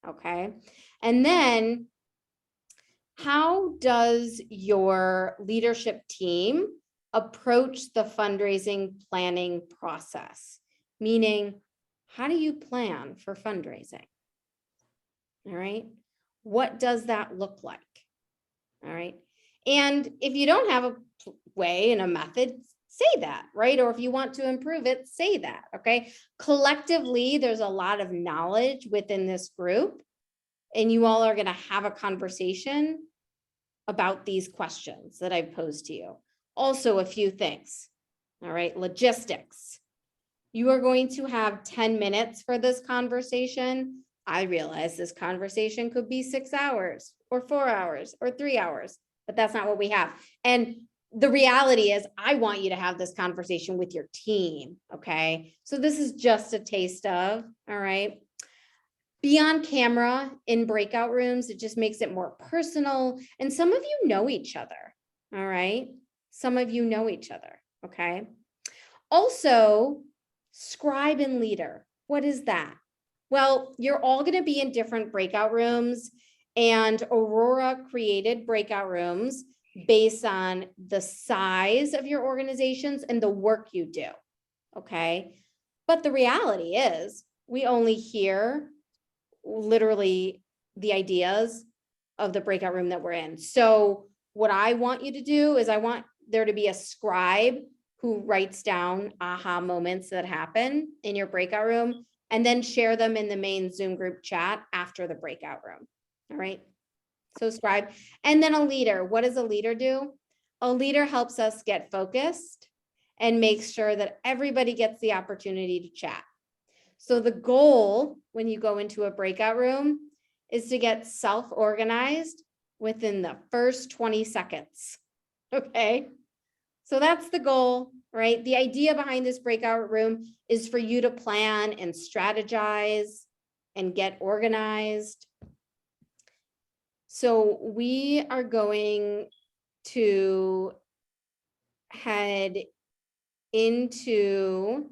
S3: okay? And then how does your leadership team approach the fundraising planning process? Meaning, how do you plan for fundraising? All right. What does that look like? All right. And if you don't have a way and a method, say that, right? Or if you want to improve it, say that, okay? Collectively, there's a lot of knowledge within this group, and you all are going to have a conversation about these questions that I've posed to you. Also, a few things, all right? Logistics. You are going to have 10 minutes for this conversation. I realize this conversation could be 6 hours or 4 hours or 3 hours, but that's not what we have. And the reality is I want you to have this conversation with your team, okay? So this is just a taste of, all right? Be on camera in breakout rooms. It just makes it more personal. And some of you know each other, all right? Some of you know each other, okay? Also, scribe and leader. What is that? Well, you're all going to be in different breakout rooms, and Aurora created breakout rooms based on the size of your organizations and the work you do, okay? But the reality is we only hear literally the ideas of the breakout room that we're in. So what I want you to do is I want there to be a scribe who writes down aha moments that happen in your breakout room and then share them in the main Zoom group chat after the breakout room. All right. So scribe. And then a leader. What does a leader do? A leader helps us get focused and makes sure that everybody gets the opportunity to chat. So the goal when you go into a breakout room is to get self-organized within the first 20 seconds. Okay. So that's the goal, right? The idea behind this breakout room is for you to plan and strategize and get organized. So we are going to head into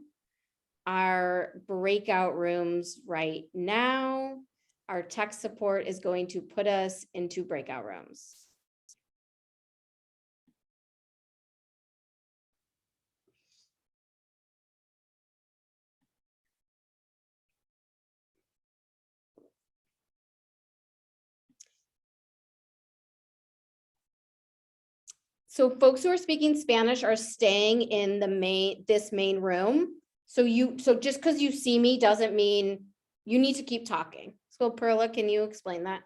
S3: our breakout rooms right now. Our tech support is going to put us into breakout rooms. So folks who are speaking Spanish are staying in the this main room. So just because you see me doesn't mean you need to keep talking. So Perla, can you explain that?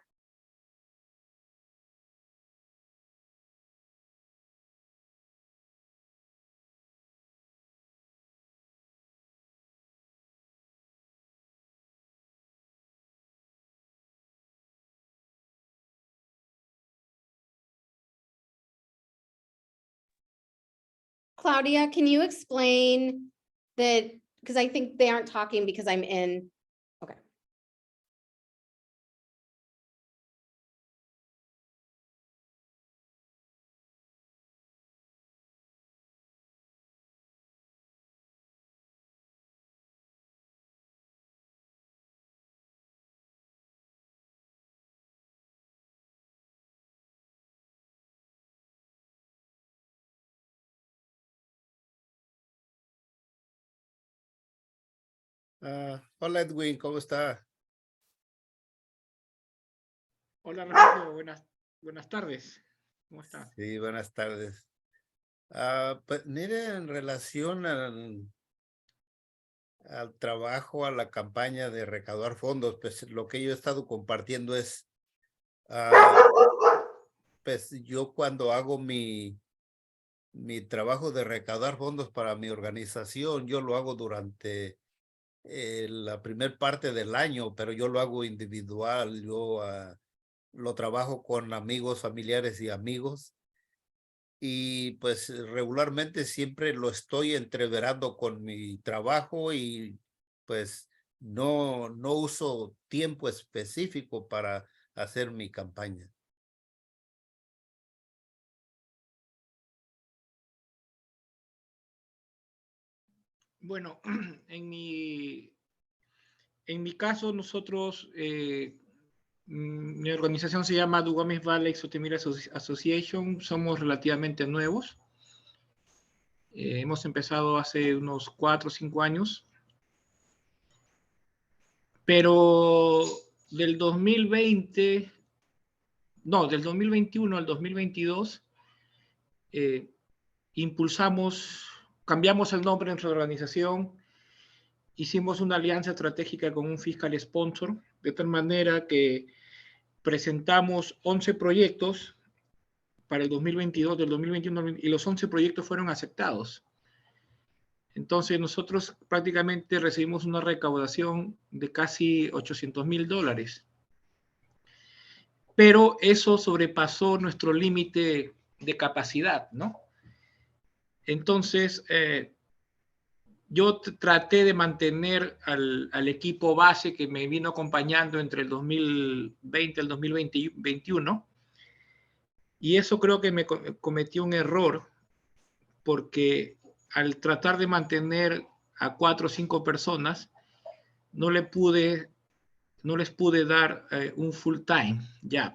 S3: Claudia, can you explain that? Because I think they aren't talking because I'm in. Okay.
S4: Hola Edwin, ¿cómo está?
S6: Hola Refugio, buenas tardes. ¿Cómo está?
S4: Sí, buenas tardes. Pues mire, en relación al trabajo, a la campaña de recaudar fondos, pues lo que yo he estado compartiendo es, pues yo cuando hago mi trabajo de recaudar fondos para mi organización, yo lo hago durante la primer parte del año, pero yo lo hago individual, yo lo trabajo con amigos, familiares y amigos. Y pues regularmente siempre lo estoy entreverando con mi trabajo y pues no uso tiempo específico para hacer mi campaña.
S6: Bueno, en mi caso, nosotros, mi organización se llama Duwamish Valley Sotimira Association, somos relativamente nuevos. Hemos empezado hace unos 4 o 5 años, pero del 2020, no, del 2021 al 2022, cambiamos el nombre de nuestra organización, hicimos una alianza estratégica con un fiscal sponsor, de tal manera que presentamos 11 proyectos para el 2022, del 2021, y los 11 proyectos fueron aceptados. Entonces nosotros prácticamente recibimos una recaudación de casi $800,000. Pero eso sobrepasó nuestro límite de capacidad, ¿no? Entonces, yo traté de mantener al equipo base que me vino acompañando entre el 2020 y el 2021, y eso creo que me cometí un error, porque al tratar de mantener a 4 o 5 personas, no les pude dar un full time job.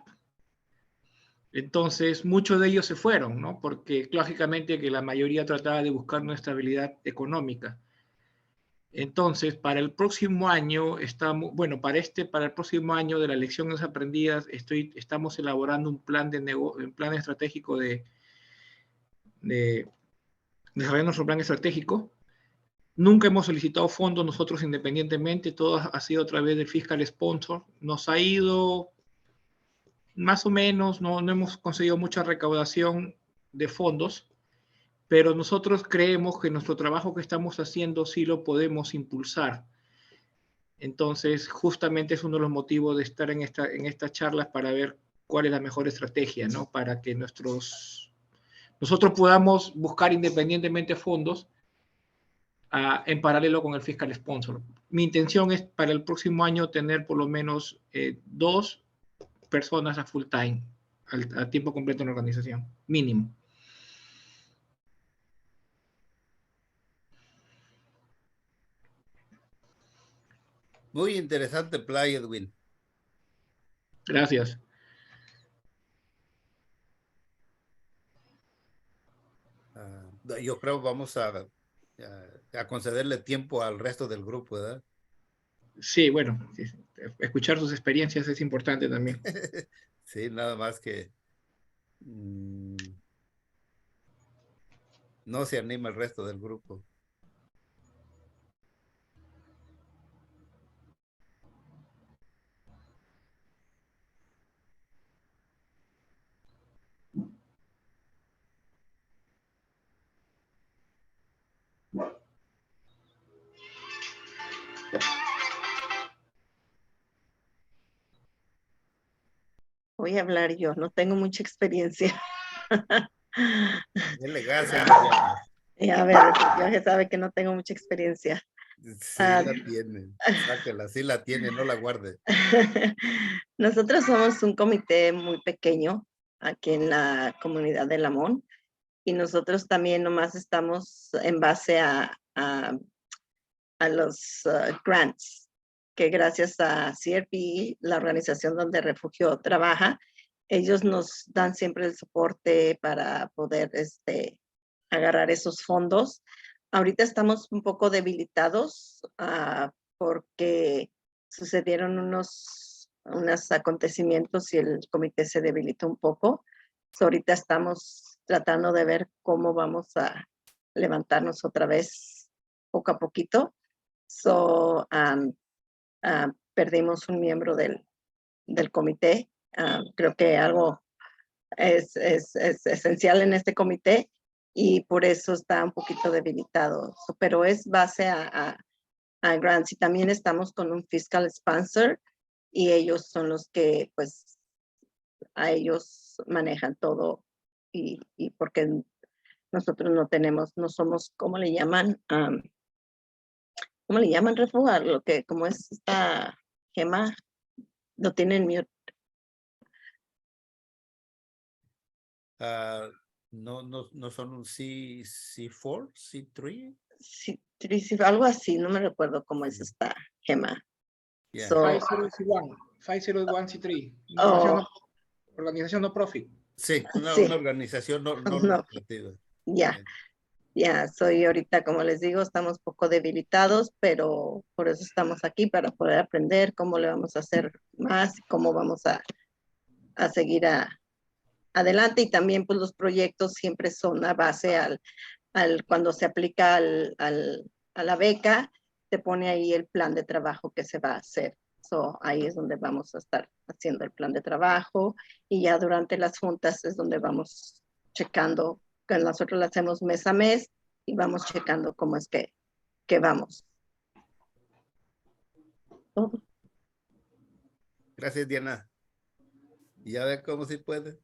S6: Entonces, muchos de ellos se fueron, ¿no? Porque lógicamente que la mayoría trataba de buscar una estabilidad económica. Entonces, para el próximo año para el próximo año de las lecciones aprendidas, estamos elaborando un plan estratégico de desarrollar nuestro plan estratégico. Nunca hemos solicitado fondos nosotros independientemente, todo ha sido a través del fiscal sponsor. Nos ha ido más o menos, no hemos conseguido mucha recaudación de fondos, pero nosotros creemos que nuestro trabajo que estamos haciendo sí lo podemos impulsar. Entonces, justamente es uno de los motivos de estar en estas charlas, para ver cuál es la mejor estrategia, ¿no? Para que nosotros podamos buscar independientemente fondos en paralelo con el fiscal sponsor. Mi intención es para el próximo año tener por lo menos 2 personas a full time, a tiempo completo en la organización, mínimo.
S4: Muy interesante play, Edwin.
S6: Gracias.
S4: Yo creo vamos a concederle tiempo al resto del grupo, ¿verdad?
S6: Sí, bueno, escuchar sus experiencias es importante también.
S4: Sí, nada más que no se anima el resto del grupo.
S5: Voy a hablar yo, no tengo mucha experiencia.
S4: Qué elegancia, Mariana.
S5: A ver, ya se sabe que no tengo mucha experiencia.
S4: Sí la tiene, sáquela, sí la tiene, no la guarde.
S5: Nosotros somos un comité muy pequeño aquí en la comunidad de Lamón, y nosotros también nomás estamos en base a los grants, que gracias a CRP, la organización donde Refugio trabaja, ellos nos dan siempre el soporte para poder agarrar esos fondos. Ahorita estamos un poco debilitados porque sucedieron unos acontecimientos y el comité se debilitó un poco. Ahorita estamos tratando de ver cómo vamos a levantarnos otra vez poco a poquito. So, perdimos un miembro del comité. Creo que algo es esencial en este comité y por eso está un poquito debilitado. Pero es base a grants y también estamos con un fiscal sponsor y ellos son los que pues a ellos manejan todo y porque nosotros no somos, ¿cómo le llaman? ¿Cómo le llaman, Refugio? A lo que, como es esta Gema, lo tienen mute.
S4: No son un C4, C3.
S5: Sí, algo así, no me recuerdo cómo es esta Gema.
S4: Yeah.
S5: So,
S6: 501c3.
S5: Oh.
S6: Organización no profit.
S4: Sí,
S5: Sí.
S4: una organización no
S5: No.
S4: lucrativa.
S5: Ya, soy ahorita, como les digo, estamos poco debilitados, pero por eso estamos aquí, para poder aprender cómo le vamos a hacer más, cómo vamos a seguir adelante. Y también pues los proyectos siempre son a base cuando se aplica a la beca, te pone ahí el plan de trabajo que se va a hacer. So, ahí es donde vamos a estar haciendo el plan de trabajo y ya durante las juntas es donde vamos checando, que nosotros lo hacemos mes a mes y vamos checando cómo es que vamos. Todo.
S4: Gracias, Diana. Ya ve cómo se puede.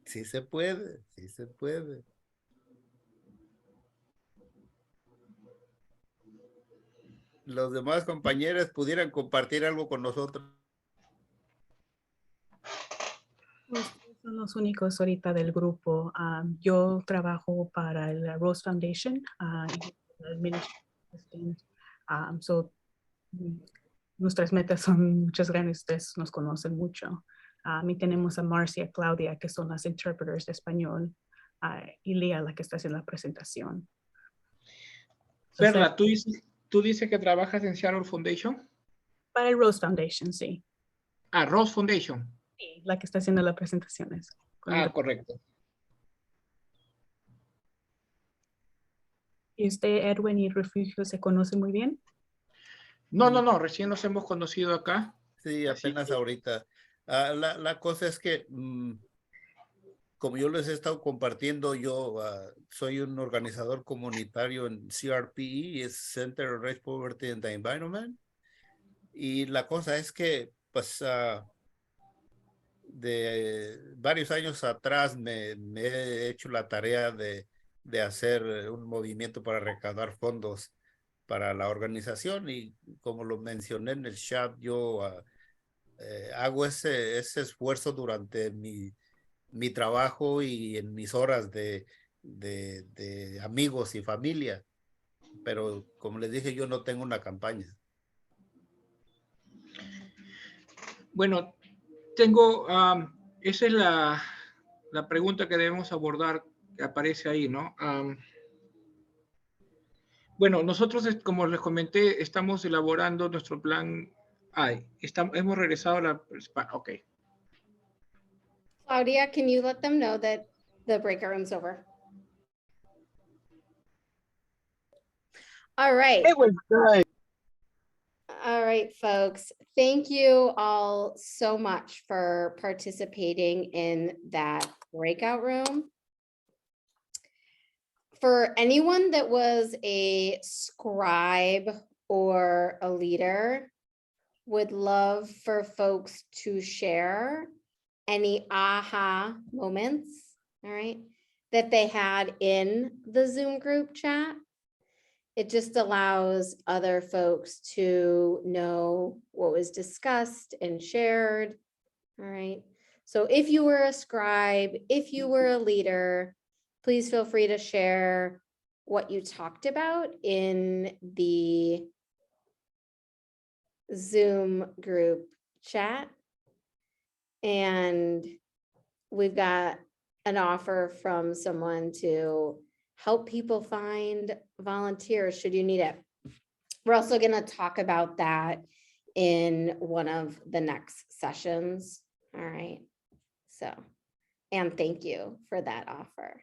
S4: Sí se puede, sí se puede. Los demás compañeros pudieran compartir algo con nosotros.
S7: Ustedes son los únicos ahorita del grupo. Yo trabajo para la Rose Foundation. Nuestras metas son muchas grandes, ustedes nos conocen mucho. Y tenemos a Marcia, Claudia, que son las interpreters de español, y Lía, la que está haciendo la presentación.
S6: Perla, ¿tú dices que trabajas en Seattle Foundation?
S7: Para el Rose Foundation, sí.
S6: Rose Foundation.
S7: Sí, la que está haciendo las presentaciones.
S6: Correcto.
S7: ¿Y usted, Edwin, y Refugio se conocen muy bien?
S6: No, recién nos hemos conocido acá.
S4: Sí, apenas ahorita. La cosa es que, como yo les he estado compartiendo, yo soy un organizador comunitario en CRPE, es Center of Race, Poverty and the Environment. Y la cosa es que, pues, de varios años atrás me he hecho la tarea de hacer un movimiento para recaudar fondos para la organización y como lo mencioné en el chat, yo hago ese esfuerzo durante mi trabajo y en mis horas de amigos y familia, pero como les dije, yo no tengo una campaña.
S6: Bueno, tengo, esa es la pregunta que debemos abordar, que aparece ahí, ¿no? Bueno, nosotros, como les comenté, estamos elaborando nuestro plan. Hemos regresado a la... Ok.
S3: Claudia, can you let them know that the breakout room's over? All right.
S8: It was good.
S3: All right, folks. Thank you all so much for participating in that breakout room. For anyone that was a scribe or a leader, would love for folks to share any aha moments, all right, that they had in the Zoom group chat. It just allows other folks to know what was discussed and shared, all right? So if you were a scribe, if you were a leader, please feel free to share what you talked about in the Zoom group chat. And we've got an offer from someone to help people find volunteers should you need it. We're also going to talk about that in one of the next sessions. All right. So, and thank you for that offer.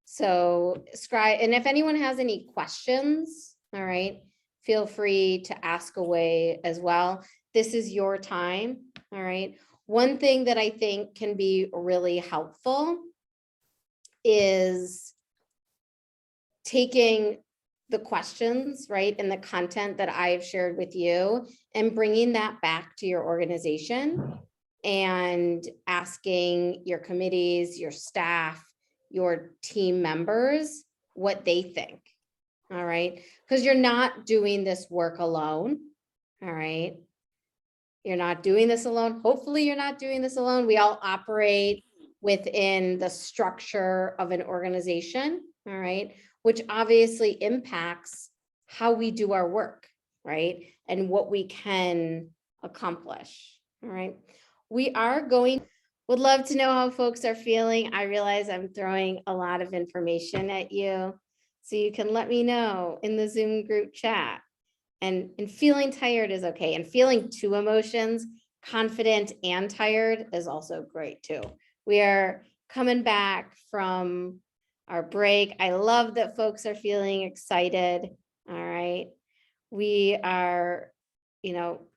S3: So scribe, and if anyone has any questions all right? Feel free to ask away as well. This is your time, all right? One thing that I think can be really helpful is taking the questions, right, and the content that I've shared with you and bringing that back to your organization and asking your committees, your staff, your team members what they think, all right? Because you're not doing this work alone, all right? You're not doing this alone. Hopefully you're not doing this alone. We all operate within the structure of an organization, all right? Which obviously impacts how we do our work, right? And what we can accomplish, all right? We are going, would love to know how folks are feeling. I realize I'm throwing a lot of information at you, so you can let me know in the Zoom group chat. And feeling tired is okay. And feeling two emotions, confident and tired, is also great too. We are coming back from our break. I love that folks are feeling excited. All right. We are, you know,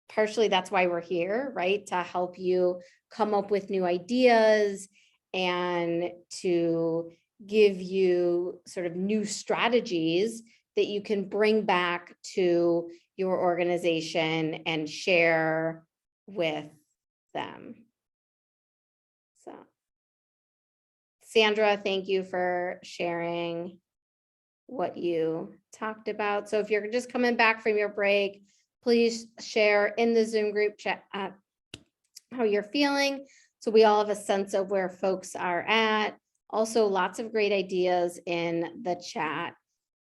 S3: partially that's why we're here, right? To help you come up with new ideas and to give you sort of new strategies that you can bring back to your organization and share with them. So, Sandra, thank you for sharing what you talked about. So if you're just coming back from your break, please share in the Zoom group chat how you're feeling, so we all have a sense of where folks are at. Also, lots of great ideas in the chat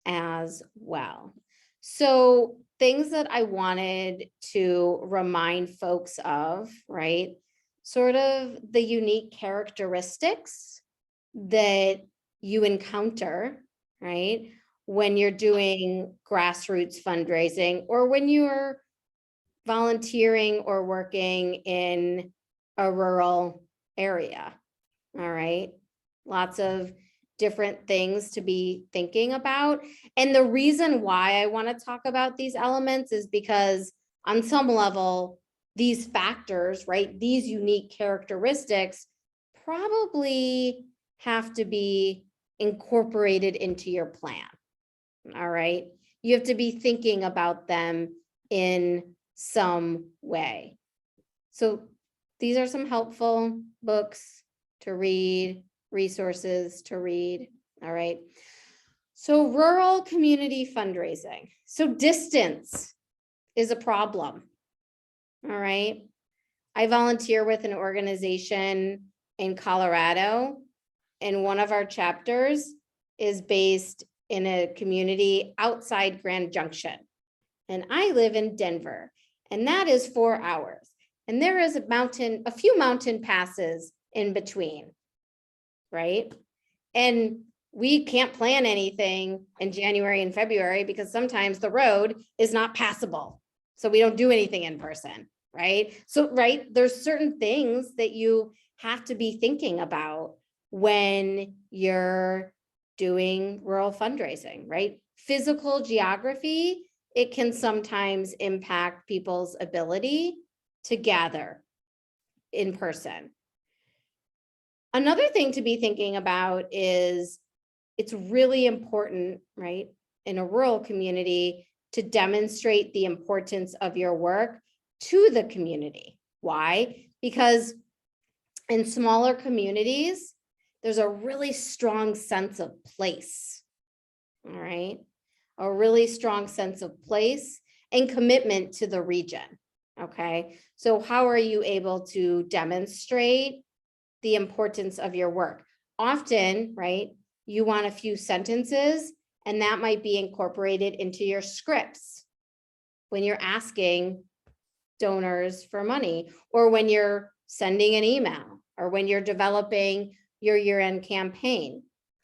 S3: as well. So things that I wanted to remind folks of, right? Sort of the unique characteristics that you encounter, right? When you're doing grassroots fundraising or when you're volunteering or working in a rural area, all right? Lots of different things to be thinking about. And the reason why I want to talk about these elements is because on some level, these factors, right, these unique characteristics probably have to be incorporated into your plan, all right? You have to be thinking about them in some way. So these are some helpful books to read, resources to read, all right? So rural community fundraising. So distance is a problem, all right? I volunteer with an organization in Colorado, and one of our chapters is based in a community outside Grand Junction. And I live in Denver, and that is 4 hours. And there is a few mountain passes in between, right? And we can't plan anything in January and February because sometimes the road is not passable. So we don't do anything in person, right? So, right, there's certain things that you have to be thinking about when you're doing rural fundraising, right? Physical geography, it can sometimes impact people's ability to gather in person. Another thing to be thinking about is it's really important, right, in a rural community to demonstrate the importance of your work to the community. Why? Because in smaller communities, there's a really strong sense of place, all right? A really strong sense of place and commitment to the region, okay? So how are you able to demonstrate the importance of your work? Often, right, you want a few sentences, and that might be incorporated into your scripts when you're asking donors for money, or when you're sending an email, or when you're developing your year-end campaign,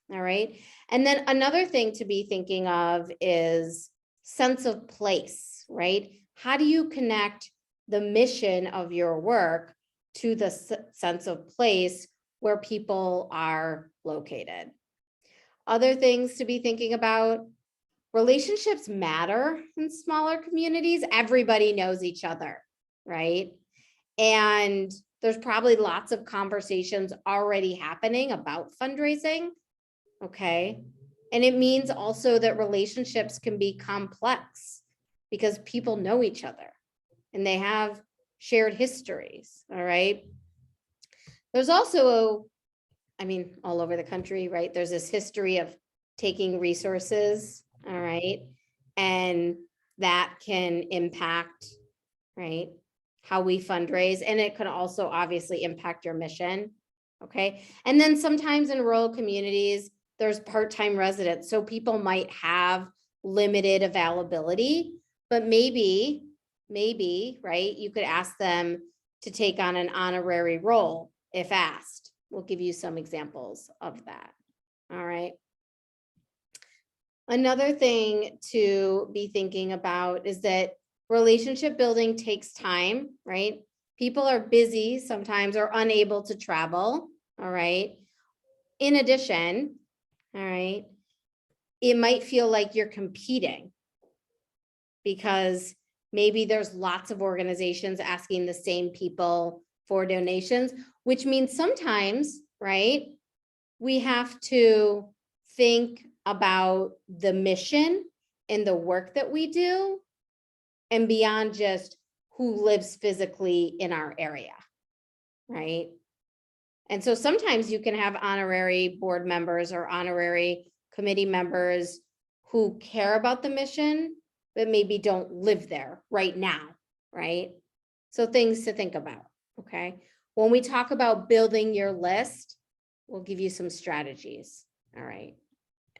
S3: all right? And then another thing to be thinking of is sense of place, right? How do you connect the mission of your work to the sense of place where people are located? Other things to be thinking about, relationships matter in smaller communities. Everybody knows each other, right? And there's probably lots of conversations already happening about fundraising, okay? And it means also that relationships can be complex because people know each other and they have shared histories, all right? There's also, I mean, all over the country, right? There's this history of taking resources, all right? And that can impact, right, how we fundraise. And it could also obviously impact your mission, okay? And then sometimes in rural communities, there's part-time residents. So people might have limited availability, but maybe, right, you could ask them to take on an honorary role if asked. We'll give you some examples of that, all right? Another thing to be thinking about is that relationship building takes time, right? People are busy sometimes or unable to travel, all right? In addition, all right, it might feel like you're competing because maybe there's lots of organizations asking the same people for donations, which means sometimes, right, we have to think about the mission and the work that we do and beyond just who lives physically in our area, right? And so sometimes you can have honorary board members or honorary committee members who care about the mission, but maybe don't live there right now, right? So things to think about, okay? When we talk about building your list, we'll give you some strategies, all right,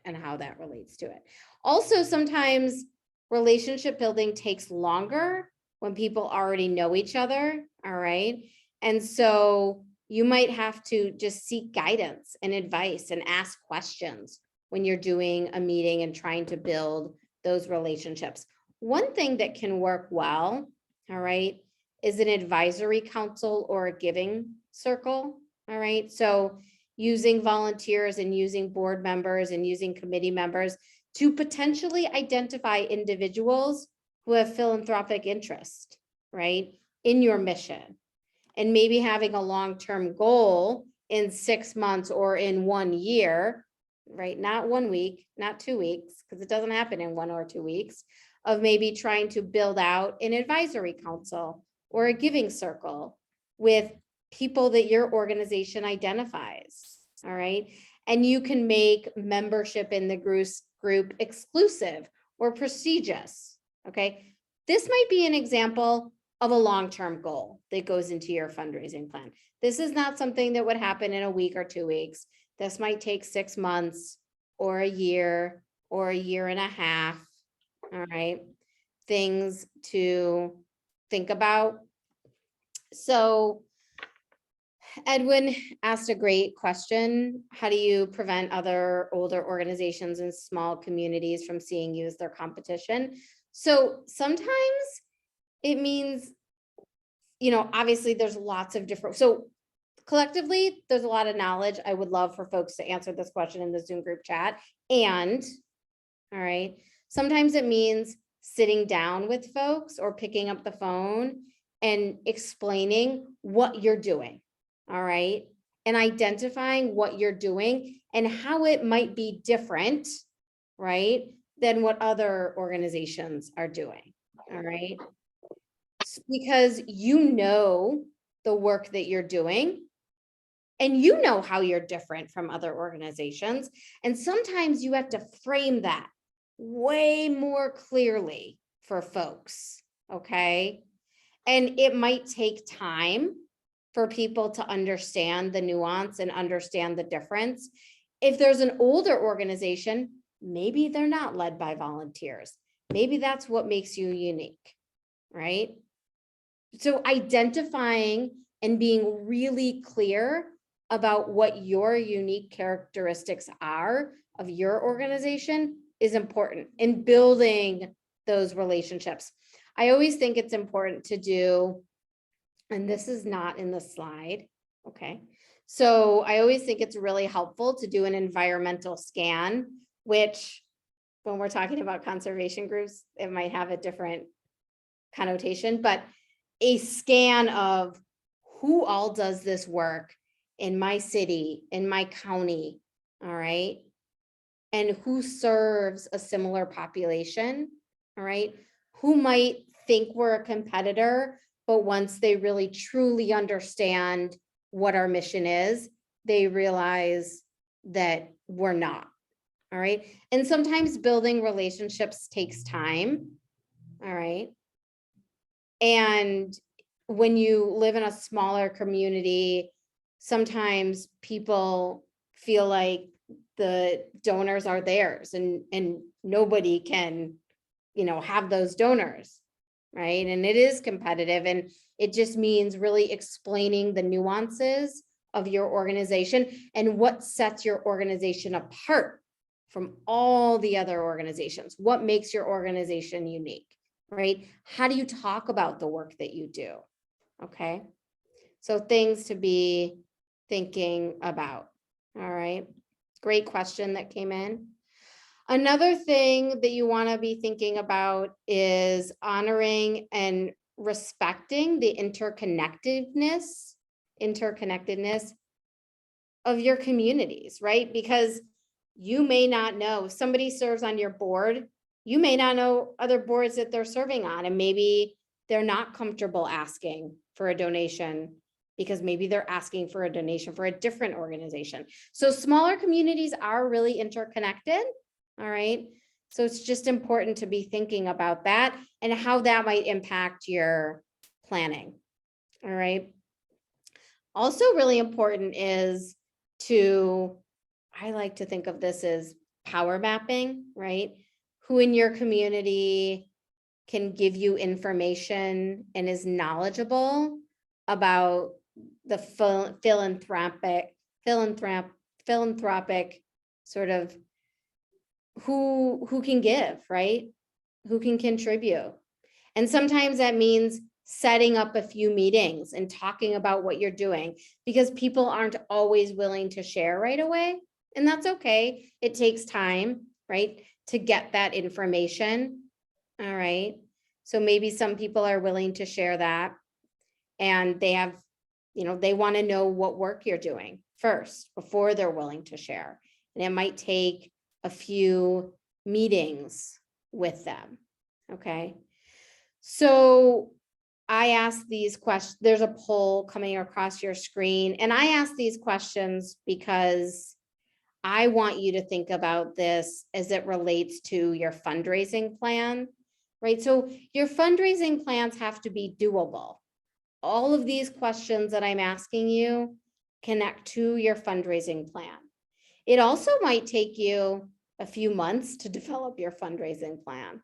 S3: and how that relates to it. Also, sometimes relationship building takes longer when people already know each other, all right? And so you might have to just seek guidance and advice and ask questions when you're doing a meeting and trying to build those relationships. One thing that can work well, all right, is an advisory council or a giving circle, all right? So using volunteers and using board members and using committee members to potentially identify individuals who have philanthropic interest, right, in your mission. And maybe having a long-term goal in 6 months or in 1 year, right? Not 1 week, not 2 weeks, because it doesn't happen in 1 or 2 weeks, of maybe trying to build out an advisory council or a giving circle with people that your organization identifies, all right? And you can make membership in the group exclusive or prestigious, okay? This might be an example of a long-term goal that goes into your fundraising plan. This is not something that would happen in a week or 2 weeks. This might take 6 months or a year or a year and a half, all right? Things to think about. So Edwin asked a great question. How do you prevent other older organizations and small communities from seeing you as their competition? So sometimes it means, you know, obviously there's lots of different, so collectively, there's a lot of knowledge. I would love for folks to answer this question in the Zoom group chat. And, all right, sometimes it means sitting down with folks or picking up the phone and explaining what you're doing, all right? And identifying what you're doing and how it might be different, right, than what other organizations are doing, all right? Because you know the work that you're doing and you know how you're different from other organizations. And sometimes you have to frame that way more clearly for folks, okay? And it might take time for people to understand the nuance and understand the difference. If there's an older organization, maybe they're not led by volunteers. Maybe that's what makes you unique, right? So identifying and being really clear about what your unique characteristics are of your organization is important in building those relationships. I always think it's important to do, and this is not in the slide, okay? So I always think it's really helpful to do an environmental scan, which when we're talking about conservation groups, it might have a different connotation, but a scan of who all does this work in my city, in my county, all right? And who serves a similar population, all right? Who might think we're a competitor, but once they really truly understand what our mission is, they realize that we're not, all right? And sometimes building relationships takes time, all right? And when you live in a smaller community, sometimes people feel like the donors are theirs and nobody can, have those donors, right? And it is competitive, and it just means really explaining the nuances of your organization and what sets your organization apart from all the other organizations. What makes your organization unique, right? How do you talk about the work that you do? Okay. So things to be thinking about. All right. Great question that came in. Another thing that you want to be thinking about is honoring and respecting the interconnectedness of your communities, right? Because you may not know, if somebody serves on your board, you may not know other boards that they're serving on, and maybe they're not comfortable asking for a donation because maybe they're asking for a donation for a different organization. So smaller communities are really interconnected, all right? So it's just important to be thinking about that and how that might impact your planning, all right? Also really important is I like to think of this as power mapping, right? Who in your community can give you information and is knowledgeable about the philanthropic sort of who can give, right? Who can contribute. And sometimes that means setting up a few meetings and talking about what you're doing, because people aren't always willing to share right away. And that's okay. It takes time, right, to get that information. All right. So maybe some people are willing to share that, and they have, they want to know what work you're doing first before they're willing to share. And it might take a few meetings with them. Okay. So I ask these questions. There's a poll coming across your screen, and I ask these questions because I want you to think about this as it relates to your fundraising plan, right? So your fundraising plans have to be doable. All of these questions that I'm asking you connect to your fundraising plan. It also might take you a few months to develop your fundraising plan.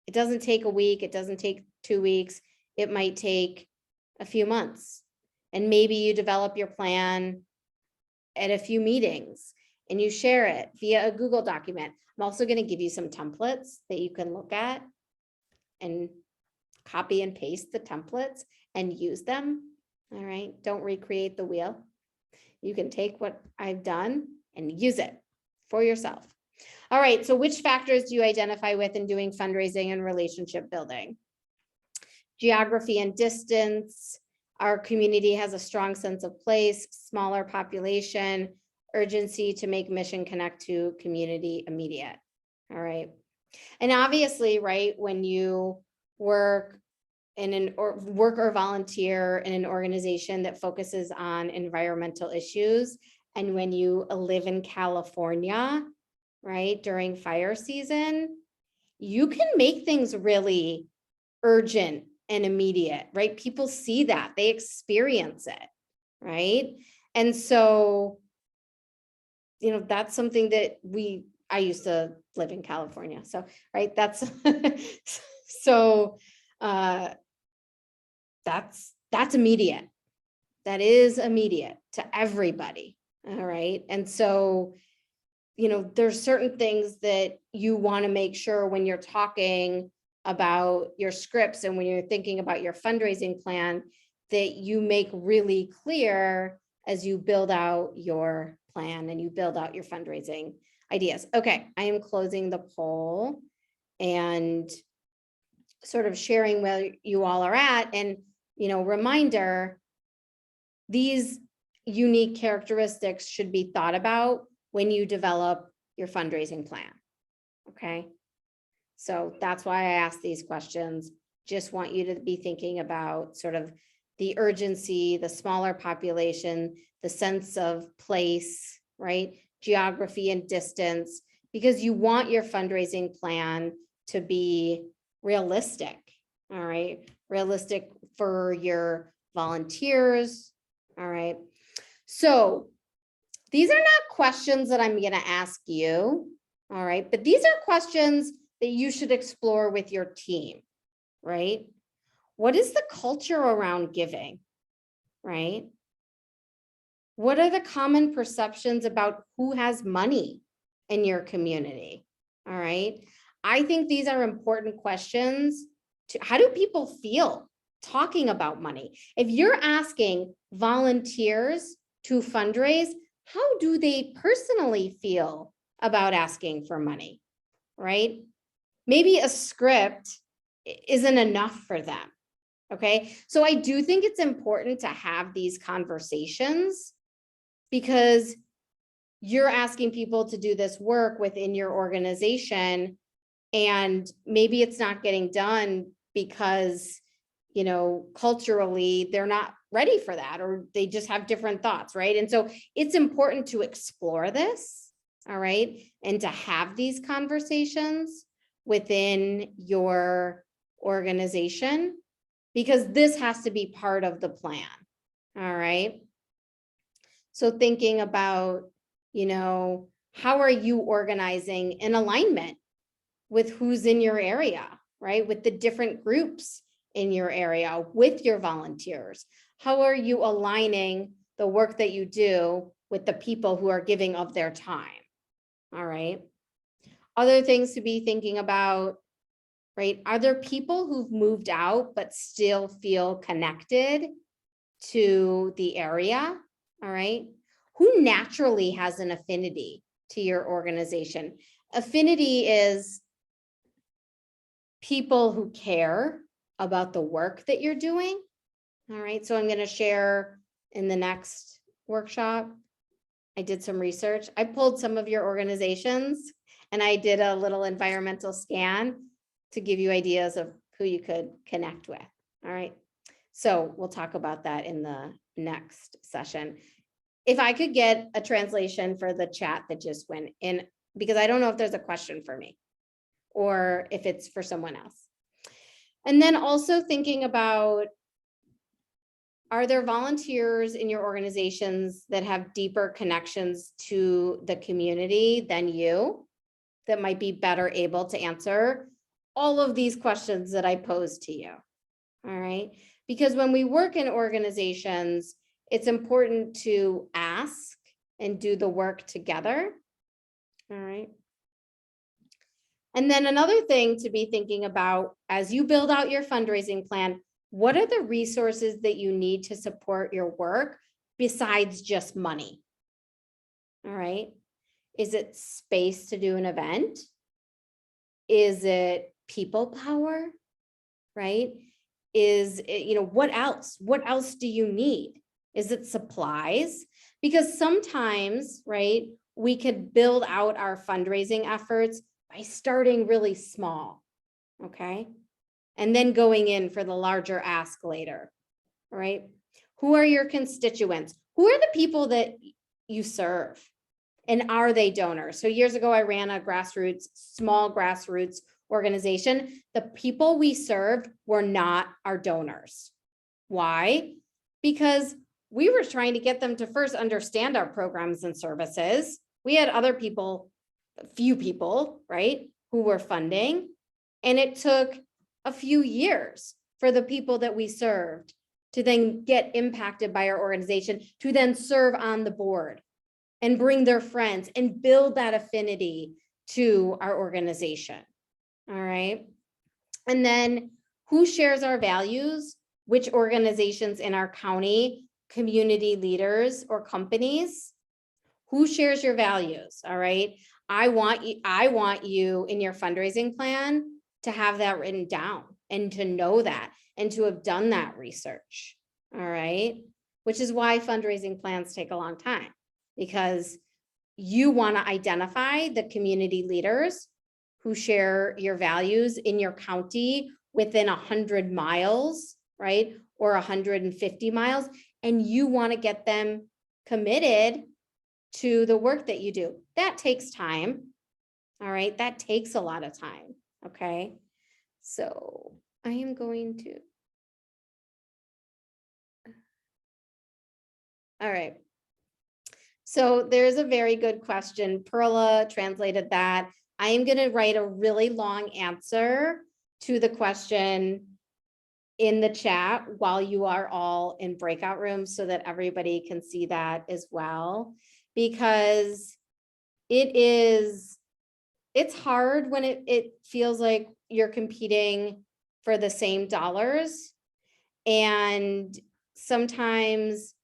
S3: It doesn't take a week. It doesn't take 2 weeks. It might take a few months. And maybe you develop your plan at a few meetings and you share it via a Google document. I'm also going to give you some templates that you can look at and copy and paste the templates and use them. All right. Don't recreate the wheel. You can take what I've done and use it for yourself. All right. So which factors do you identify with in doing fundraising and relationship building? Geography and distance. Our community has a strong sense of place, smaller population, urgency to make mission connect to community immediate. All right. And obviously, right, when you work or volunteer in an organization that focuses on environmental issues, and when you live in California, right, during fire season, you can make things really urgent and immediate, right? People see that, they experience it, right? And so, that's something that I used to live in California. So, right, that's, so that's immediate. That is immediate to everybody. All right. And so, there's certain things that you want to make sure when you're talking about your scripts and when you're thinking about your fundraising plan, that you make really clear as you build out your plan and you build out your fundraising ideas. Okay, I am closing the poll and sort of sharing where you all are at. And, you know, reminder, these unique characteristics should be thought about when you develop your fundraising plan. Okay. So that's why I asked these questions. Just want you to be thinking about sort of the urgency, the smaller population, the sense of place, right? Geography and distance, because you want your fundraising plan to be realistic, all right? Realistic for your volunteers, all right? So these are not questions that I'm gonna ask you, all right? But these are questions that you should explore with your team, right? What is the culture around giving, right? What are the common perceptions about who has money in your community, all right? I think these are important questions. How do people feel talking about money? If you're asking volunteers to fundraise, how do they personally feel about asking for money, right? Maybe a script isn't enough for them, okay? So I do think it's important to have these conversations because you're asking people to do this work within your organization, and maybe it's not getting done because, you know, culturally they're not ready for that, or they just have different thoughts, right? And so it's important to explore this, all right, and to have these conversations within your organization, because this has to be part of the plan, all right? So thinking about, you know, how are you organizing in alignment with who's in your area, right? With the different groups in your area, with your volunteers. How are you aligning the work that you do with the people who are giving of their time, all right? Other things to be thinking about, right? Are there people who've moved out but still feel connected to the area, all right? Who naturally has an affinity to your organization? Affinity is people who care about the work that you're doing, all right? So I'm gonna share in the next workshop, I did some research. I pulled some of your organizations and I did a little environmental scan to give you ideas of who you could connect with, all right? So we'll talk about that in the next session. If I could get a translation for the chat that just went in, because I don't know if there's a question for me or if it's for someone else. And then also thinking about, are there volunteers in your organizations that have deeper connections to the community than you that might be better able to answer all of these questions that I posed to you? All right. Because when we work in organizations, it's important to ask and do the work together. All right. And then another thing to be thinking about as you build out your fundraising plan, what are the resources that you need to support your work besides just money? All right. Is it space to do an event? Is it people power? Right? Is it, you know, what else? What else do you need? Is it supplies? Because sometimes, right, we could build out our fundraising efforts by starting really small, okay? And then going in for the larger ask later, all right? Who are your constituents? Who are the people that you serve? And are they donors? So years ago, I ran a grassroots, small grassroots organization. The people we served were not our donors. Why? Because we were trying to get them to first understand our programs and services. We had other people, a few people, right, who were funding. And it took a few years for the people that we served to then get impacted by our organization, to then serve on the board and bring their friends and build that affinity to our organization. All right. And then who shares our values? Which organizations in our county, community leaders or companies? Who shares your values? All right. I want you in your fundraising plan to have that written down and to know that and to have done that research. All right. Which is why fundraising plans take a long time, because you want to identify the community leaders who share your values in your county within 100 miles, right? Or 150 miles. And you want to get them committed to the work that you do. That takes time. All right. That takes a lot of time. Okay. So I am going to. All right. So there's a very good question. Perla translated that. I am going to write a really long answer to the question in the chat while you are all in breakout rooms so that everybody can see that as well, because it's hard when it feels like you're competing for the same dollars. And sometimes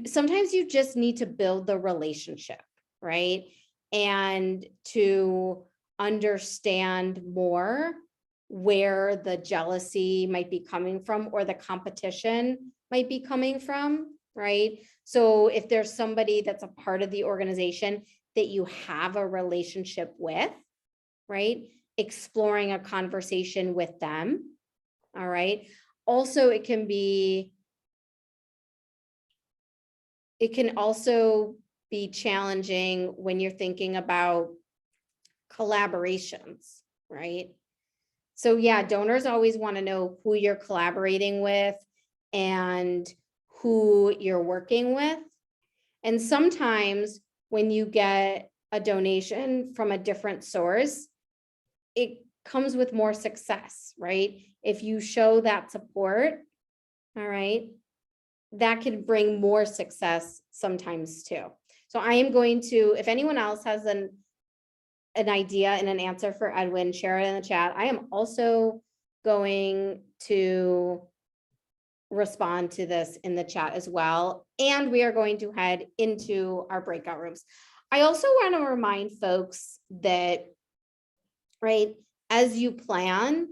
S3: sometimes you just need to build the relationship, right? And to understand more where the jealousy might be coming from or the competition might be coming from, right? So if there's somebody that's a part of the organization that you have a relationship with, right? Exploring a conversation with them, all right? Also, it can also be challenging when you're thinking about collaborations, right? So yeah, donors always want to know who you're collaborating with and who you're working with. And sometimes when you get a donation from a different source, it comes with more success, right? If you show that support, all right, that could bring more success sometimes too. So I am going to, if anyone else has an idea and an answer for Edwin, share it in the chat. I am also going to respond to this in the chat as well. And we are going to head into our breakout rooms. I also want to remind folks that, right, as you plan,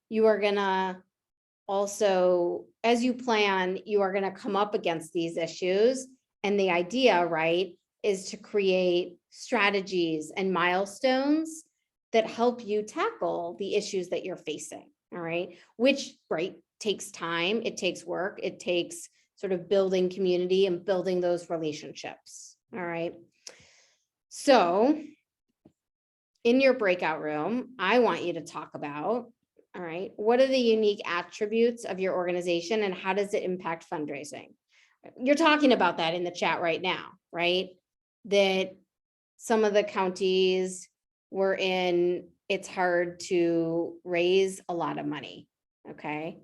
S3: you are gonna also, as you plan, you are gonna come up against these issues. And the idea, right, is to create strategies and milestones that help you tackle the issues that you're facing, all right? Which, right, takes time, it takes work, it takes sort of building community and building those relationships, all right? So in your breakout room, I want you to talk about, all right, what are the unique attributes of your organization and how does it impact fundraising? You're talking about that in the chat right now, right? That some of the counties we're in, it's hard to raise a lot of money, okay?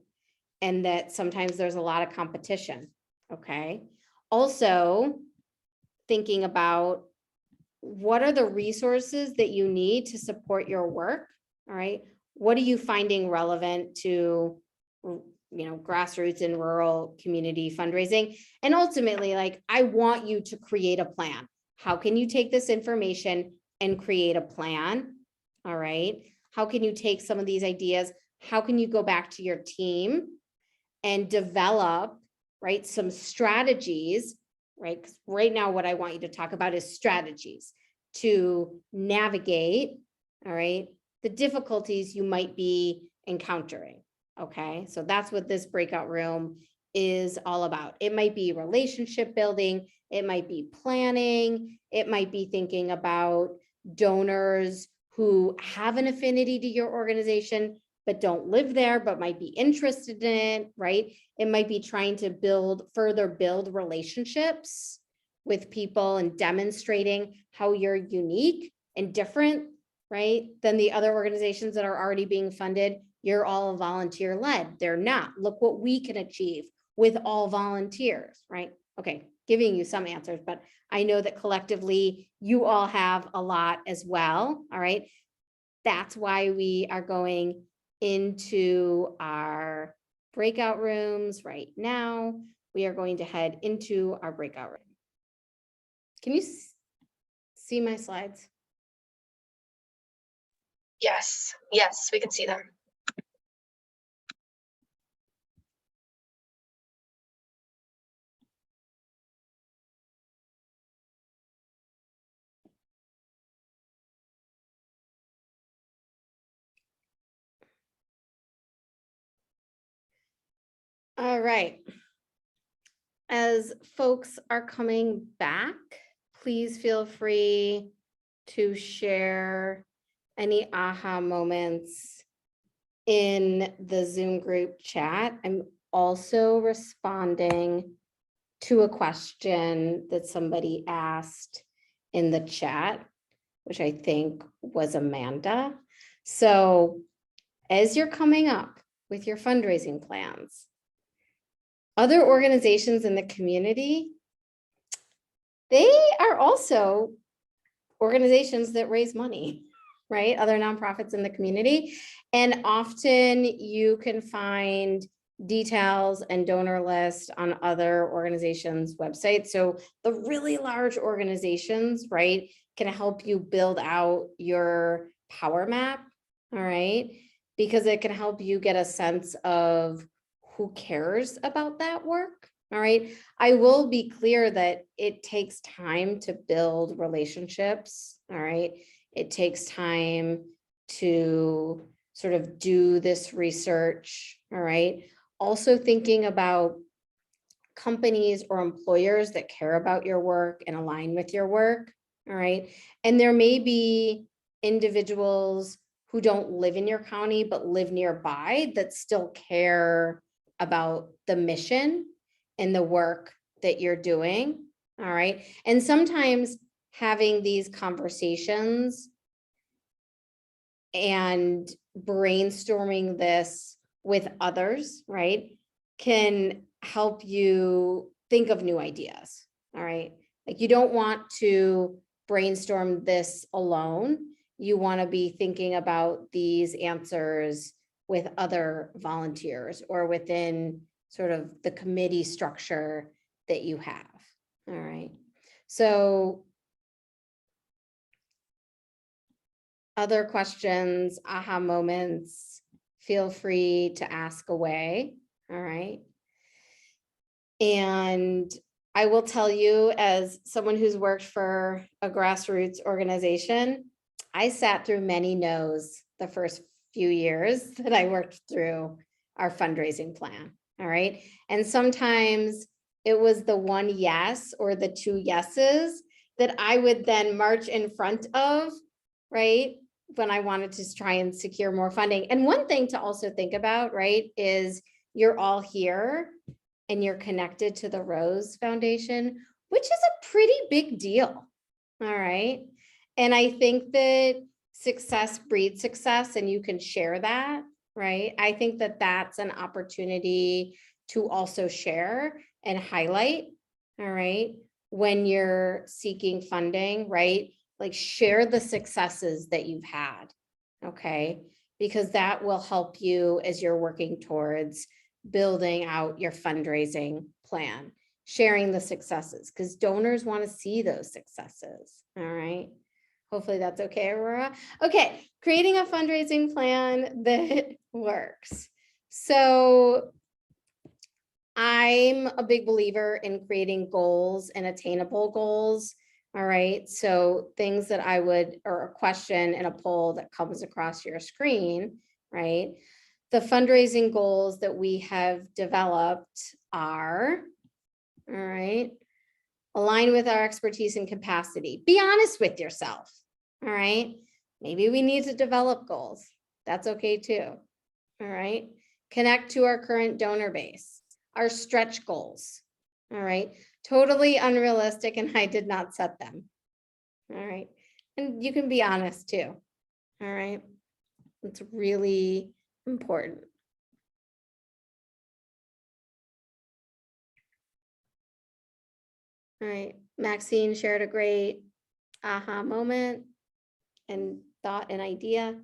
S3: And that sometimes there's a lot of competition, okay? Also, thinking about what are the resources that you need to support your work, all right? What are you finding relevant to, grassroots and rural community fundraising? And ultimately, like, I want you to create a plan. How can you take this information and create a plan? All right. How can you take some of these ideas? How can you go back to your team and develop, right, some strategies, right? Because right now, what I want you to talk about is strategies to navigate, all right, the difficulties you might be encountering. Okay, so that's what this breakout room is all about. It might be relationship building, it might be planning, it might be thinking about donors who have an affinity to your organization but don't live there but might be interested in it, right? It might be trying to further build relationships with people and demonstrating how you're unique and different, right, than the other organizations that are already being funded. You're all volunteer led. They're not. Look what we can achieve with all volunteers, right? Okay, giving you some answers, but I know that collectively you all have a lot as well, all right? That's why we are going into our breakout rooms right now. We are going to head into our breakout room. Can you see see my slides?
S8: Yes, we can see them.
S3: All right. As folks are coming back, please feel free to share any aha moments in the Zoom group chat. I'm also responding to a question that somebody asked in the chat, which I think was Amanda. So as you're coming up with your fundraising plans, other organizations in the community, they are also organizations that raise money, right? Other nonprofits in the community. And often you can find details and donor lists on other organizations' websites. So the really large organizations, right, can help you build out your power map, all right? Because it can help you get a sense of who cares about that work, all right? I will be clear that it takes time to build relationships, all right? It takes time to sort of do this research, all right? Also thinking about companies or employers that care about your work and align with your work, all right? And there may be individuals who don't live in your county but live nearby that still care about the mission and the work that you're doing, all right? And sometimes having these conversations and brainstorming this with others, right, can help you think of new ideas, all right? Like you don't want to brainstorm this alone. You want to be thinking about these answers with other volunteers or within sort of the committee structure that you have, all right? So other questions, aha moments, feel free to ask away, all right? And I will tell you, as someone who's worked for a grassroots organization, I sat through many no's the first few years that I worked through our fundraising plan, all right? And sometimes it was the one yes or the two yeses that I would then march in front of, right? When I wanted to try and secure more funding. And one thing to also think about, right, is you're all here and you're connected to the Rose Foundation, which is a pretty big deal, all right? And I think that success breeds success and you can share that, right? I think that that's an opportunity to also share and highlight, all right? When you're seeking funding, right? Like share the successes that you've had, okay? Because that will help you as you're working towards building out your fundraising plan, sharing the successes, because donors want to see those successes, all right? Hopefully that's okay, Aurora. Okay, creating a fundraising plan that works. So I'm a big believer in creating goals and attainable goals. All right, so things that I would, or a question in a poll that comes across your screen, right? The fundraising goals that we have developed are, all right, align with our expertise and capacity. Be honest with yourself, all right? Maybe we need to develop goals. That's okay too, all right? Connect to our current donor base, our stretch goals, all right? Totally unrealistic and I did not set them, all right? And you can be honest too, all right? It's really important. All right, Maxine shared a great aha moment and thought and idea.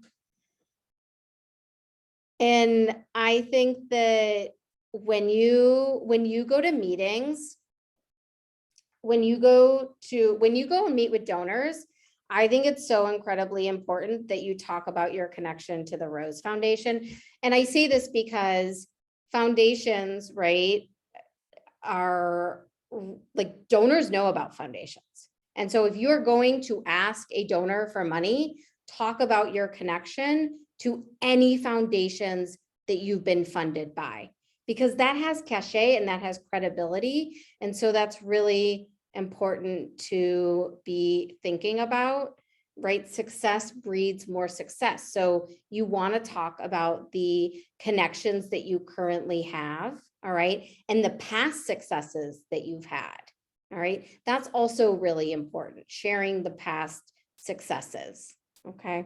S3: And I think that when you go to meetings, when you go and meet with donors, I think it's so incredibly important that you talk about your connection to the Rose Foundation. And I say this because foundations, right, are like donors know about foundations. And so if you're going to ask a donor for money, talk about your connection to any foundations that you've been funded by, because that has cachet and that has credibility. And so that's really important to be thinking about, right? Success breeds more success. So you want to talk about the connections that you currently have, all right? And the past successes that you've had, all right? That's also really important, sharing the past successes, okay?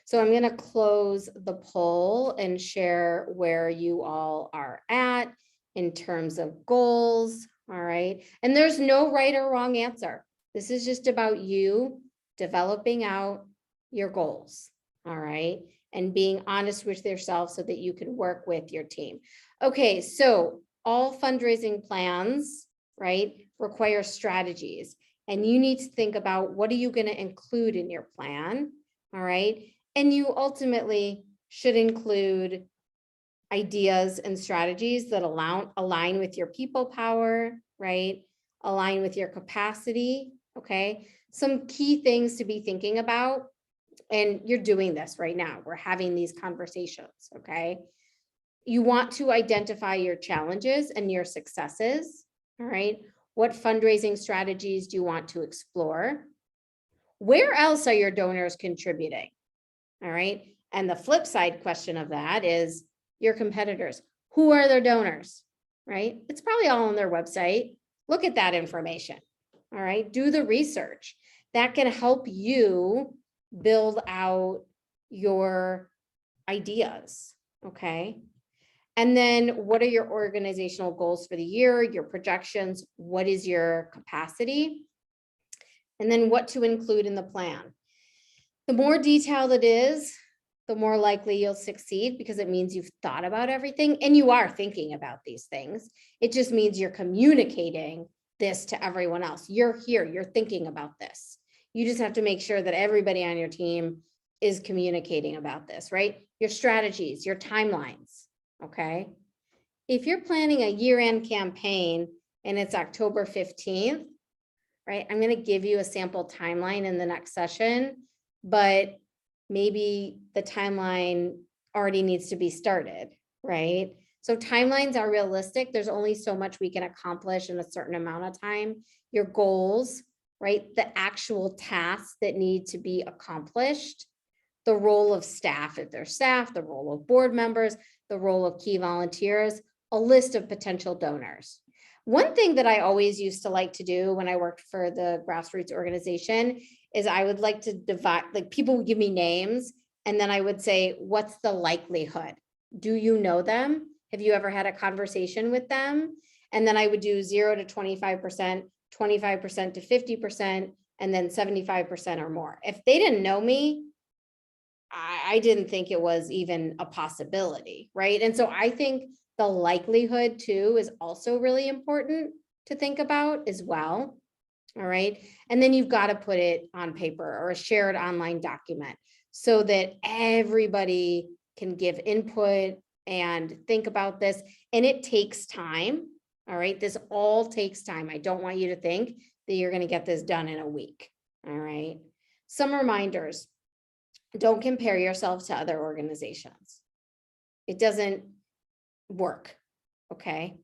S3: So I'm going to close the poll and share where you all are at in terms of goals, all right? And there's no right or wrong answer. This is just about you developing out your goals, all right? And being honest with yourself so that you can work with your team. Okay, so all fundraising plans, right, require strategies. And you need to think about what are you going to include in your plan, all right? And you ultimately should include ideas and strategies that align with your people power, right? Align with your capacity, okay? Some key things to be thinking about, and you're doing this right now. We're having these conversations, okay? You want to identify your challenges and your successes, all right? What fundraising strategies do you want to explore? Where else are your donors contributing? All right. And the flip side question of that is your competitors. Who are their donors? Right? It's probably all on their website. Look at that information. All right. Do the research. That can help you build out your ideas. Okay. And then what are your organizational goals for the year, your projections? What is your capacity? And then what to include in the plan. The more detailed it is, the more likely you'll succeed, because it means you've thought about everything and you are thinking about these things. It just means you're communicating this to everyone else. You're here, you're thinking about this. You just have to make sure that everybody on your team is communicating about this, right? Your strategies, your timelines, okay? If you're planning a year-end campaign and it's October 15th, right? I'm going to give you a sample timeline in the next session, but maybe the timeline already needs to be started, right? So timelines are realistic. There's only so much we can accomplish in a certain amount of time. Your goals, right? The actual tasks that need to be accomplished, the role of staff, if there's staff, the role of board members, the role of key volunteers, a list of potential donors. One thing that I always used to like to do when I worked for the Grassroots organization is I would like to divide, like people would give me names and then I would say, what's the likelihood? Do you know them? Have you ever had a conversation with them? And then I would do 0 to 25%, 25% to 50%, and then 75% or more. If they didn't know me, I didn't think it was even a possibility, right? And so I think the likelihood too is also really important to think about as well. All right. And then you've got to put it on paper or a shared online document so that everybody can give input and think about this. And it takes time. All right. This all takes time. I don't want you to think that you're going to get this done in a week. All right. Some reminders. Don't compare yourself to other organizations. It doesn't work, okay?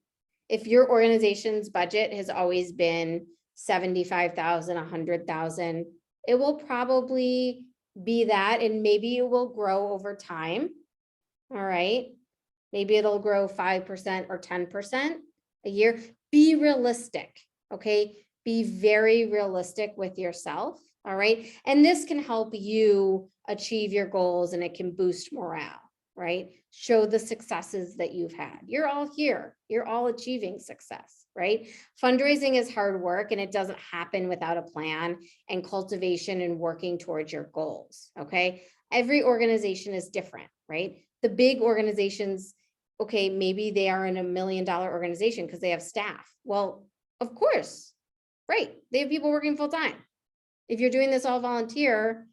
S3: If your organization's budget has always been 75,000, 100,000, it will probably be that, and maybe it will grow over time, all right? Maybe it'll grow 5% or 10% a year. Be realistic, okay? Be very realistic with yourself, all right? And this can help you achieve your goals and it can boost morale, right? Show the successes that you've had. You're all here. You're all achieving success, right? Fundraising is hard work and it doesn't happen without a plan and cultivation and working towards your goals, okay? Every organization is different, right? The big organizations, okay, maybe they are in $1 million organization because they have staff. Well, of course, right? They have people working full time. If you're doing this all volunteer,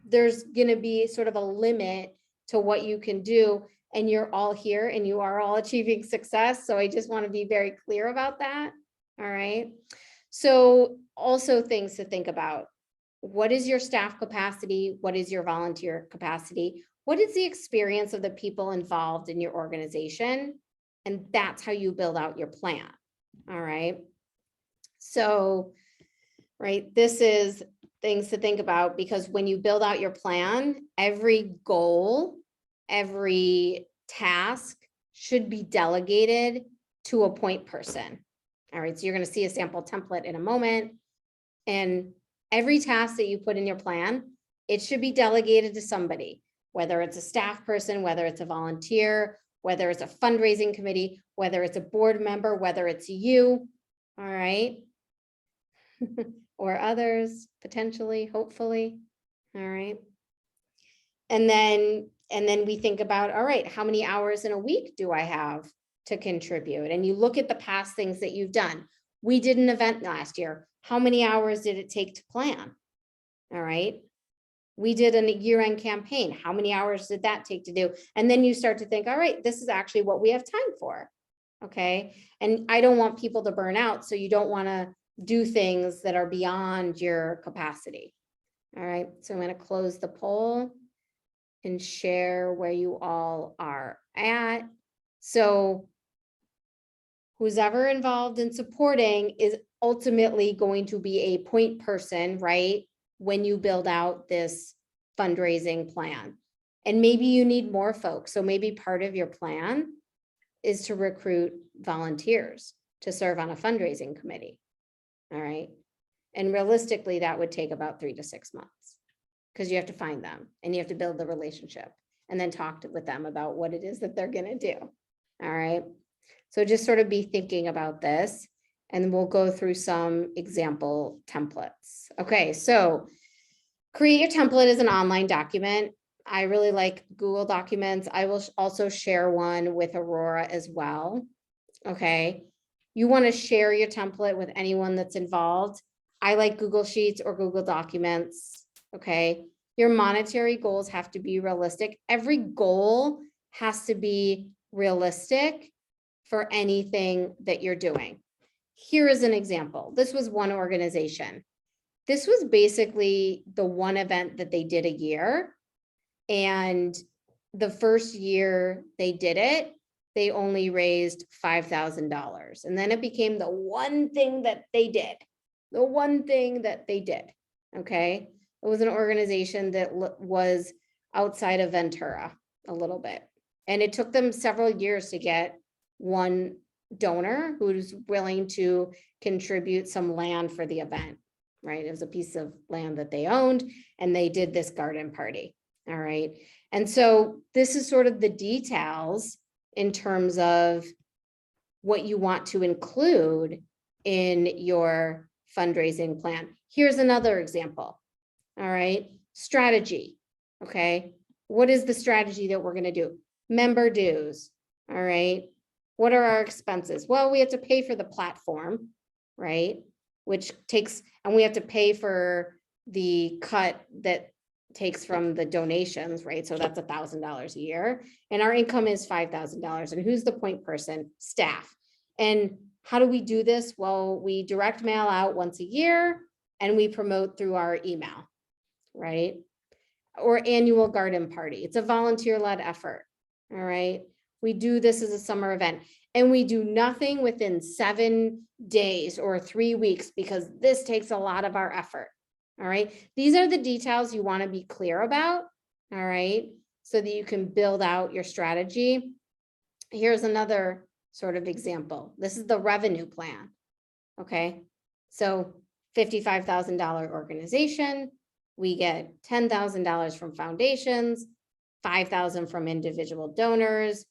S3: there's gonna be sort of a limit to what you can do, and you're all here and you are all achieving success. So I just want to be very clear about that. All right. So also things to think about. What is your staff capacity? What is your volunteer capacity? What is the experience of the people involved in your organization? And that's how you build out your plan. All right. So, right, this is things to think about, because when you build out your plan, every goal, every task should be delegated to a point person. All right, so you're going to see a sample template in a moment. And every task that you put in your plan, it should be delegated to somebody, whether it's a staff person, whether it's a volunteer, whether it's a fundraising committee, whether it's a board member, whether it's you. All right. Or others, potentially, hopefully. All right. And then we think about, all right, how many hours in a week do I have to contribute? And you look at the past things that you've done. We did an event last year. How many hours did it take to plan? All right. We did a year-end campaign. How many hours did that take to do? And then you start to think, all right, this is actually what we have time for. Okay. And I don't want people to burn out. So you don't want to do things that are beyond your capacity. All right. So I'm going to close the poll and share where you all are at. So who's ever involved in supporting is ultimately going to be a point person, right? When you build out this fundraising plan. And maybe you need more folks. So maybe part of your plan is to recruit volunteers to serve on a fundraising committee. All right. And realistically, that would take about 3 to 6 months, because you have to find them and you have to build the relationship and then talk with them about what it is that they're going to do. All right. So just sort of be thinking about this, and we'll go through some example templates. Okay. So create your template as an online document. I really like Google Documents. I will also share one with Aurora as well. Okay. You want to share your template with anyone that's involved. I like Google Sheets or Google Documents. Okay. Your monetary goals have to be realistic. Every goal has to be realistic for anything that you're doing. Here is an example. This was one organization. This was basically the one event that they did a year. And the first year they did it, they only raised $5,000. And then it became the one thing that they did. The one thing that they did. Okay. It was an organization that was outside of Ventura a little bit. And it took them several years to get one donor who's willing to contribute some land for the event, right? It was a piece of land that they owned, and they did this garden party. All right. And so this is sort of the details in terms of what you want to include in your fundraising plan. Here's another example. All right. Strategy. Okay. What is the strategy that we're going to do? Member dues. All right. What are our expenses? Well, we have to pay for the platform, right? Which takes, and we have to pay for the cut that takes from the donations, right? So that's $1,000 a year. And our income is $5,000. And who's the point person? Staff. And how do we do this? Well, we direct mail out once a year, and we promote through our email, right? Or annual garden party. It's a volunteer-led effort. All right. We do this as a summer event, and we do nothing within 7 days or 3 weeks, because this takes a lot of our effort. All right. These are the details you want to be clear about. All right. So that you can build out your strategy. Here's another sort of example. This is the revenue plan. Okay. So $55,000 organization. We get $10,000 from foundations, $5,000 from individual donors,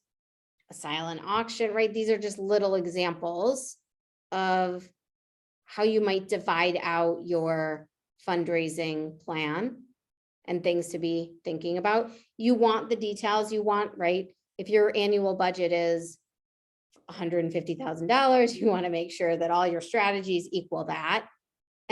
S3: a silent auction, right? These are just little examples of how you might divide out your fundraising plan and things to be thinking about. You want the details you want, right? If your annual budget is $150,000, you want to make sure that all your strategies equal that.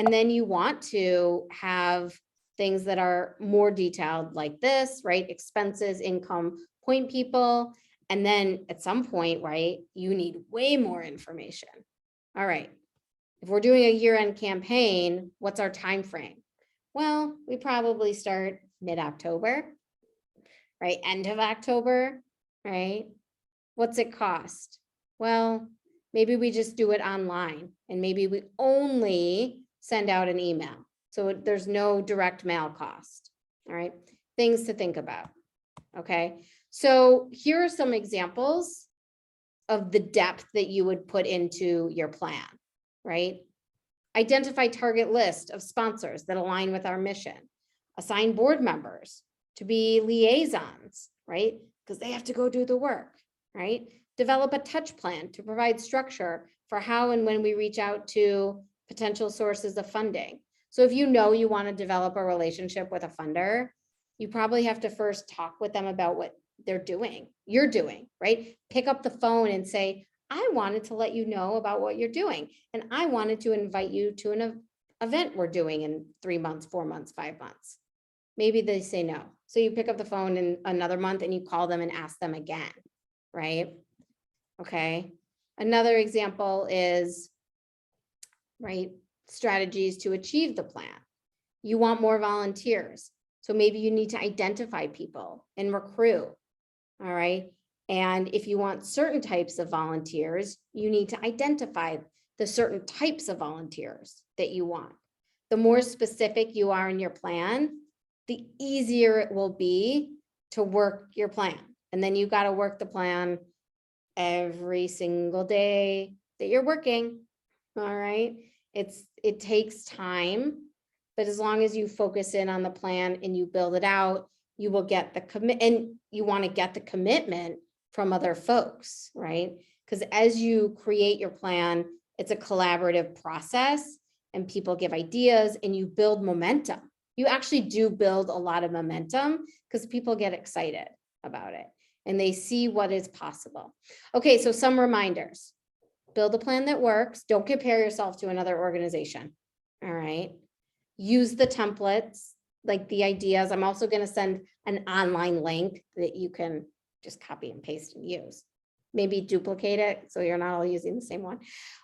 S3: And then you want to have things that are more detailed like this, right? Expenses, income, point people. And then at some point, right, you need way more information. All right. If we're doing a year-end campaign, what's our time frame? Well, we probably start mid-October, right? End of October, right? What's it cost? Well, maybe we just do it online and maybe we only send out an email. So there's no direct mail cost. All right. Things to think about. Okay. So here are some examples of the depth that you would put into your plan, right? Identify target list of sponsors that align with our mission. Assign board members to be liaisons, right? Because they have to go do the work, right? Develop a touch plan to provide structure for how and when we reach out to potential sources of funding. So if you know you want to develop a relationship with a funder, you probably have to first talk with them about what you're doing, right? Pick up the phone and say, I wanted to let you know about what you're doing. And I wanted to invite you to an event we're doing in 3 months, 4 months, 5 months. Maybe they say no. So you pick up the phone in another month and you call them and ask them again, right? Okay. Another example is, right, strategies to achieve the plan. You want more volunteers. So maybe you need to identify people and recruit. All right. And if you want certain types of volunteers, you need to identify the certain types of volunteers that you want. The more specific you are in your plan, the easier it will be to work your plan. And then you got to work the plan every single day that you're working. All right. It takes time, but as long as you focus in on the plan and you build it out, you will get the and you want to get the commitment from other folks, right? Because as you create your plan, it's a collaborative process and people give ideas and you build momentum. You actually do build a lot of momentum because people get excited about it and they see what is possible. Okay, so some reminders. Build a plan that works. Don't compare yourself to another organization. All right. Use the templates, like the ideas. I'm also going to send an online link that you can just copy and paste and use. Maybe duplicate it so you're not all using the same one.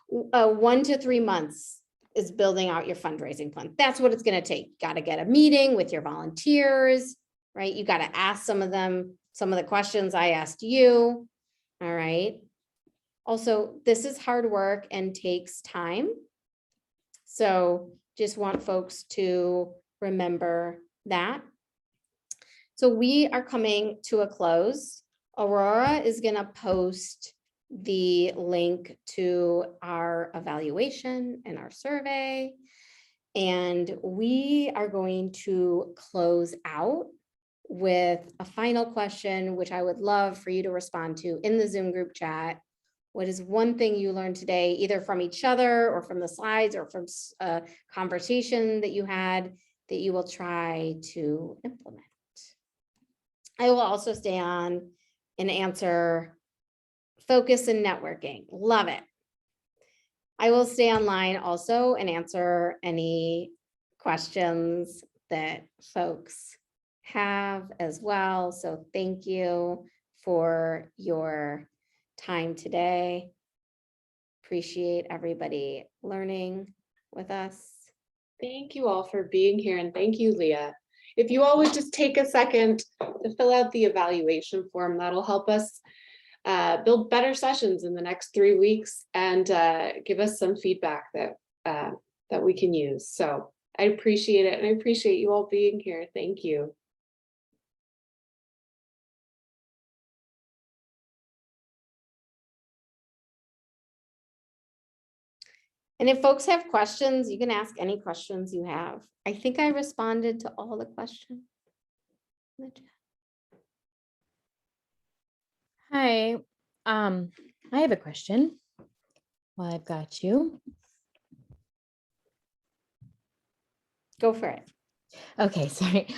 S3: 1 to 3 months is building out your fundraising plan. That's what it's going to take. Got to get a meeting with your volunteers, right? You got to ask some of the questions I asked you. All right. Also, this is hard work and takes time. So just want folks to remember that. So we are coming to a close. Aurora is going to post the link to our evaluation and our survey. And we are going to close out with a final question, which I would love for you to respond to in the Zoom group chat. What is one thing you learned today, either from each other or from the slides or from a conversation that you had that you will try to implement? I will also stay on and answer focus and networking. Love it. I will stay online also and answer any questions that folks have as well. So thank you for your time today. Appreciate everybody learning with us.
S1: Thank you all for being here and thank you, Leah. If you all would just take a second to fill out the evaluation form, that'll help us build better sessions in the next 3 weeks and give us some feedback that we can use. So I appreciate it and I appreciate you all being here. Thank you.
S3: And if folks have questions, you can ask any questions you have. I think I responded to all the questions.
S9: Hi, I have a question. Well, I've got you.
S3: Go for it.
S9: Okay, sorry.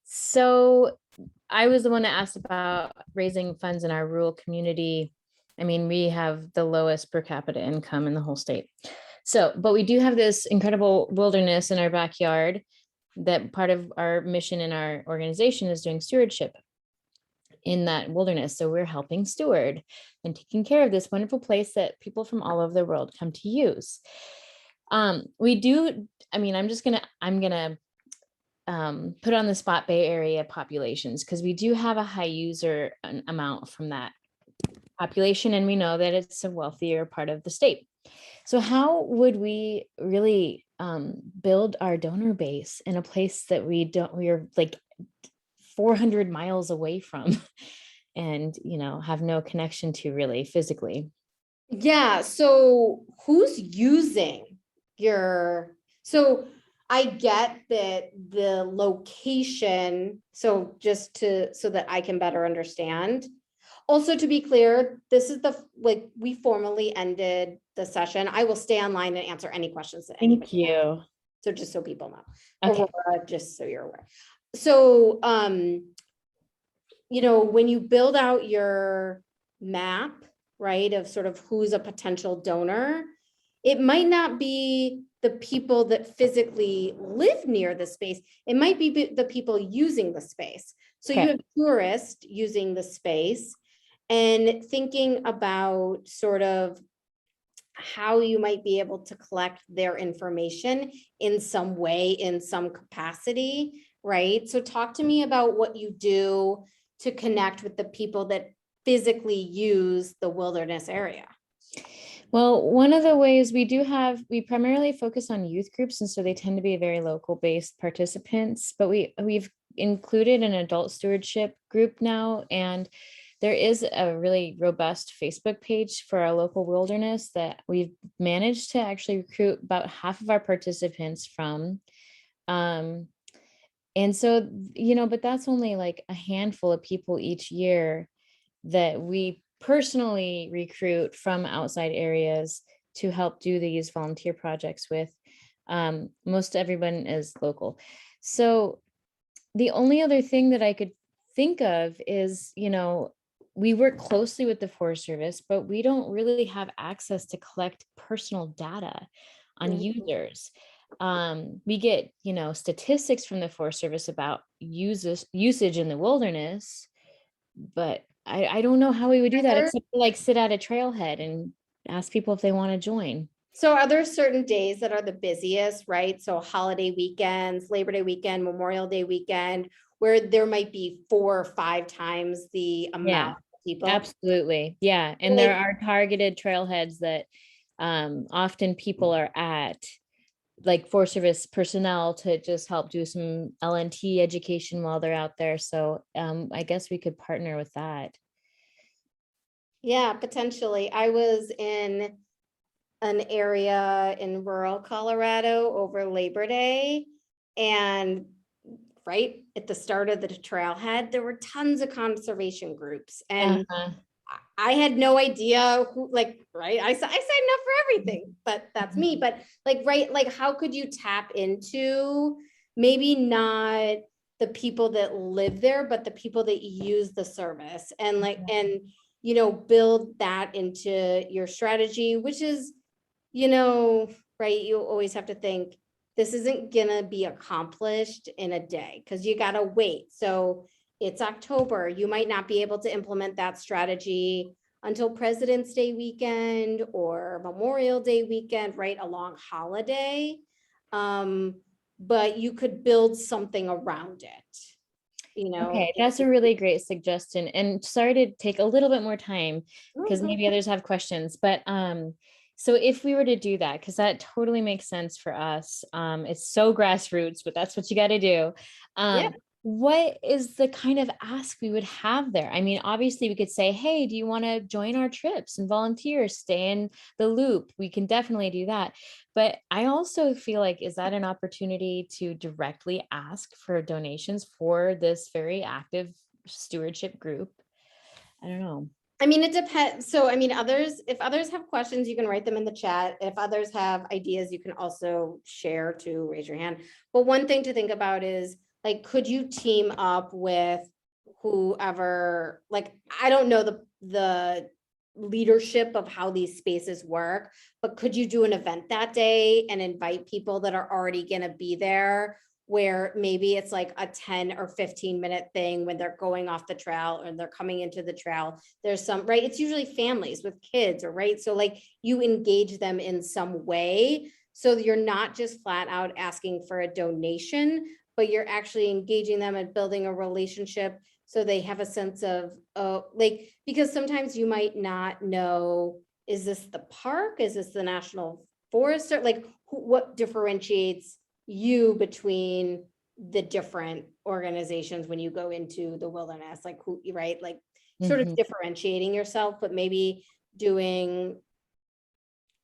S9: So I was the one that asked about raising funds in our rural community. I mean, we have the lowest per capita income in the whole state. So, but we do have this incredible wilderness in our backyard that part of our mission in our organization is doing stewardship in that wilderness. So we're helping steward and taking care of this wonderful place that people from all over the world come to use. We do, I mean, I'm gonna put on the spot Bay Area populations, because we do have a high user amount from that population, and we know that it's a wealthier part of the state. So how would we really build our donor base in a place that we're like 400 miles away from and, you know, have no connection to really physically?
S3: Yeah, so who's using so I get that the location, so so that I can better understand. Also, to be clear, this is we formally ended the session. I will stay online and answer any questions that anybody
S9: Thank
S3: has.
S9: you.
S3: So just so people know.
S9: Okay.
S3: Aurora, just so you're aware. So, you know, when you build out your map, right, of sort of who's a potential donor, it might not be the people that physically live near the space. It might be the people using the space. So
S9: Okay.
S3: you have tourists using the space and thinking about sort of how you might be able to collect their information in some way, in some capacity, right? So talk to me about what you do to connect with the people that physically use the wilderness area.
S9: Well, one of the ways we primarily focus on youth groups, and so they tend to be very local based participants, but we've included an adult stewardship group now, and there is a really robust Facebook page for our local wilderness that we've managed to actually recruit about half of our participants from. And so, you know, but that's only like a handful of people each year that we personally recruit from outside areas to help do these volunteer projects with. Most everyone is local. So the only other thing that I could think of is, you know, we work closely with the Forest Service, but we don't really have access to collect personal data on users. We get, you know, statistics from the Forest Service about usage in the wilderness, but I don't know how we would do that except to like sit at a trailhead and ask people if they want to join.
S3: So are there certain days that are the busiest, right? So holiday weekends, Labor Day weekend, Memorial Day weekend, where there might be 4 or 5 times the amount of people?
S9: Absolutely. Yeah. And there are targeted trailheads that often people are at, like Forest Service personnel, to just help do some LNT education while they're out there. So I guess we could partner with that.
S3: Yeah, potentially. I was in an area in rural Colorado over Labor Day, and right at the start of the trailhead, there were tons of conservation groups, and I had no idea who, like, right, I signed up for everything, but that's me. But like, right, like, how could you tap into maybe not the people that live there, but the people that use the service, and like, and you know, build that into your strategy, which is, you know, right, you always have to think, this isn't gonna be accomplished in a day, because you gotta wait. So it's October, you might not be able to implement that strategy until President's Day weekend or Memorial Day weekend, right, a long holiday. But you could build something around it, you know?
S9: Okay, that's a really great suggestion. And sorry to take a little bit more time because maybe others have questions, but so if we were to do that, because that totally makes sense for us, it's so grassroots, but that's what you got to do. What is the kind of ask we would have there? I mean, obviously we could say, hey, do you want to join our trips and volunteer, stay in the loop? We can definitely do that. But I also feel like, is that an opportunity to directly ask for donations for this very active stewardship group? I don't know.
S3: I mean, it depends. So, I mean, if others have questions, you can write them in the chat. If others have ideas, you can also share to raise your hand. But one thing to think about is, like, could you team up with whoever, like, I don't know the leadership of how these spaces work, but could you do an event that day and invite people that are already going to be there, where maybe it's like a 10 or 15-minute thing when they're going off the trail or they're coming into the trail. There's some, right? It's usually families with kids, or right. So like you engage them in some way. So you're not just flat out asking for a donation, but you're actually engaging them and building a relationship, so they have a sense of, like, because sometimes you might not know, is this the park? Is this the national forest? Or like what differentiates you between the different organizations when you go into the wilderness, like who, right? Like sort of differentiating yourself, but maybe doing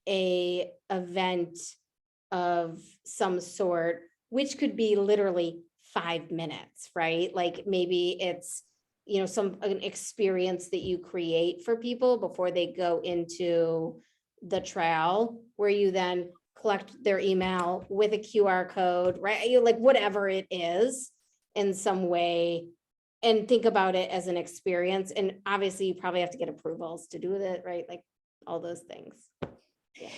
S3: a event of some sort, which could be literally 5 minutes, right? Like maybe it's, you know, an experience that you create for people before they go into the trail, where you then collect their email with a QR code, right? You like whatever it is in some way, and think about it as an experience. And obviously you probably have to get approvals to do that, right? Like all those things. Yeah.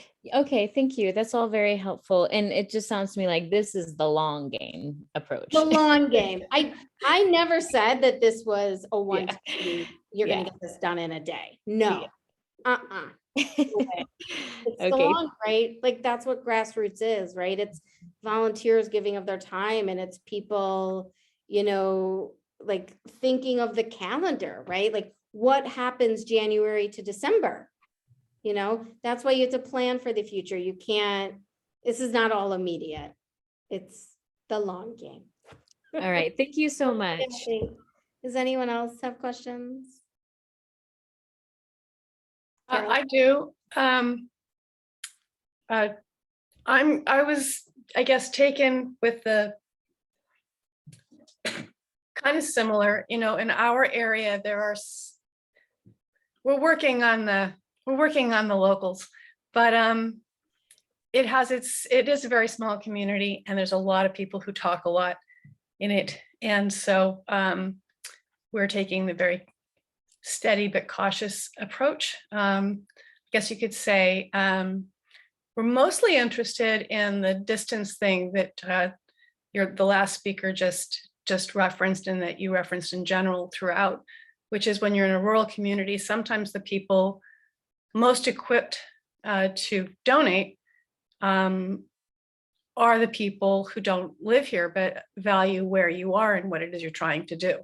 S9: Okay, thank you. That's all very helpful. And it just sounds to me like this is the long game approach.
S3: The long game. I never said that this was a one, you're gonna get this done in a day. No. It's the long, right? Like that's what Grassroots is, right? It's volunteers giving of their time, and it's people, you know, like thinking of the calendar, right? Like what happens January to December? You know, that's why you have to plan for the future. You can't, this is not all immediate. It's the long game.
S9: All right. Thank you so much.
S3: Does anyone else have questions?
S8: I do. I was, I guess, taken with the kind of similar, you know, in our area, we're working on the locals, but it is a very small community, and there's a lot of people who talk a lot in it. And so we're taking the very steady but cautious approach. I guess you could say we're mostly interested in the distance thing that the last speaker just referenced, and that you referenced in general throughout, which is when you're in a rural community, sometimes the people most equipped to donate are the people who don't live here but value where you are and what it is you're trying to do.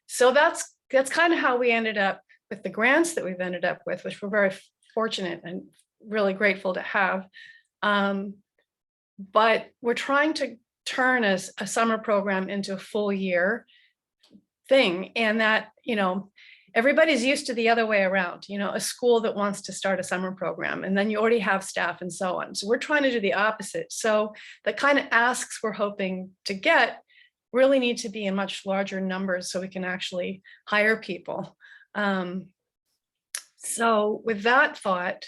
S8: So that's kind of how we ended up with the grants that we've ended up with, which we're very fortunate and really grateful to have. But we're trying to turn a summer program into a full year thing, and that, you know, everybody's used to the other way around, you know, a school that wants to start a summer program and then you already have staff and so on. So we're trying to do the opposite. So the kind of asks we're hoping to get really need to be in much larger numbers so we can actually hire people. So with that thought,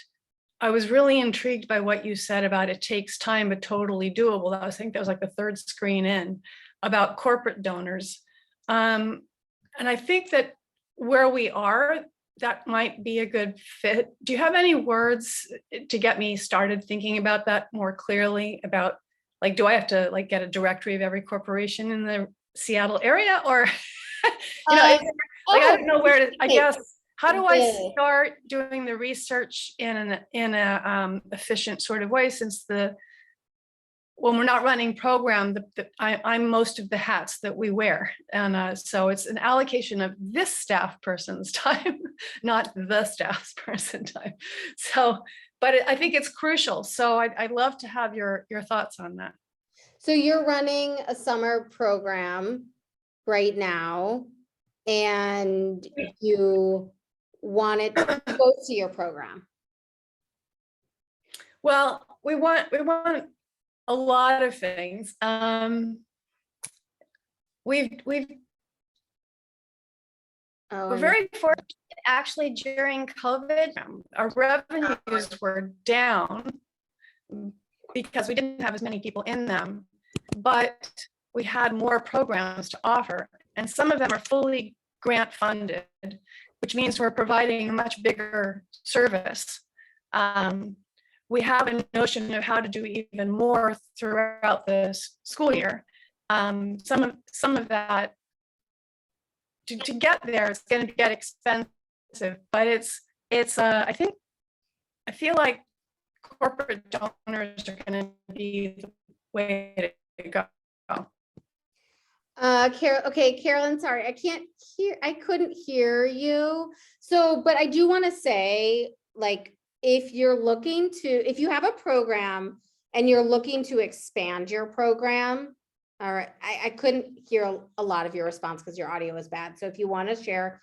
S8: I was really intrigued by what you said about it takes time, but totally doable. I think that was like the third screen in about corporate donors. And I think that where we are, that might be a good fit. Do you have any words to get me started thinking about that more clearly? About like, do I have to like get a directory of every corporation in the Seattle area, or you know, like I don't know where to, I guess, how do I start doing the research in an efficient sort of way, since when we're not running program, I'm most of the hats that we wear. And so it's an allocation of this staff person's time, not the staff person time. So, but I think it's crucial. So I'd love to have your thoughts on that.
S3: So you're running a summer program right now, and you wanted to go to your program.
S8: Well, we want a lot of things. We're very fortunate. Actually, during COVID, our revenues were down because we didn't have as many people in them, but we had more programs to offer, and some of them are fully grant funded. which means we're providing a much bigger service. We have a notion of how to do even more throughout the school year. Some of that, to get there, it's going to get expensive, but I feel like corporate donors are going to be the way to go.
S3: Carolyn, sorry, I couldn't hear you. So, but I do want to say, like, if you have a program and you're looking to expand your program, all right, I couldn't hear a lot of your response because your audio was bad. So if you want to share,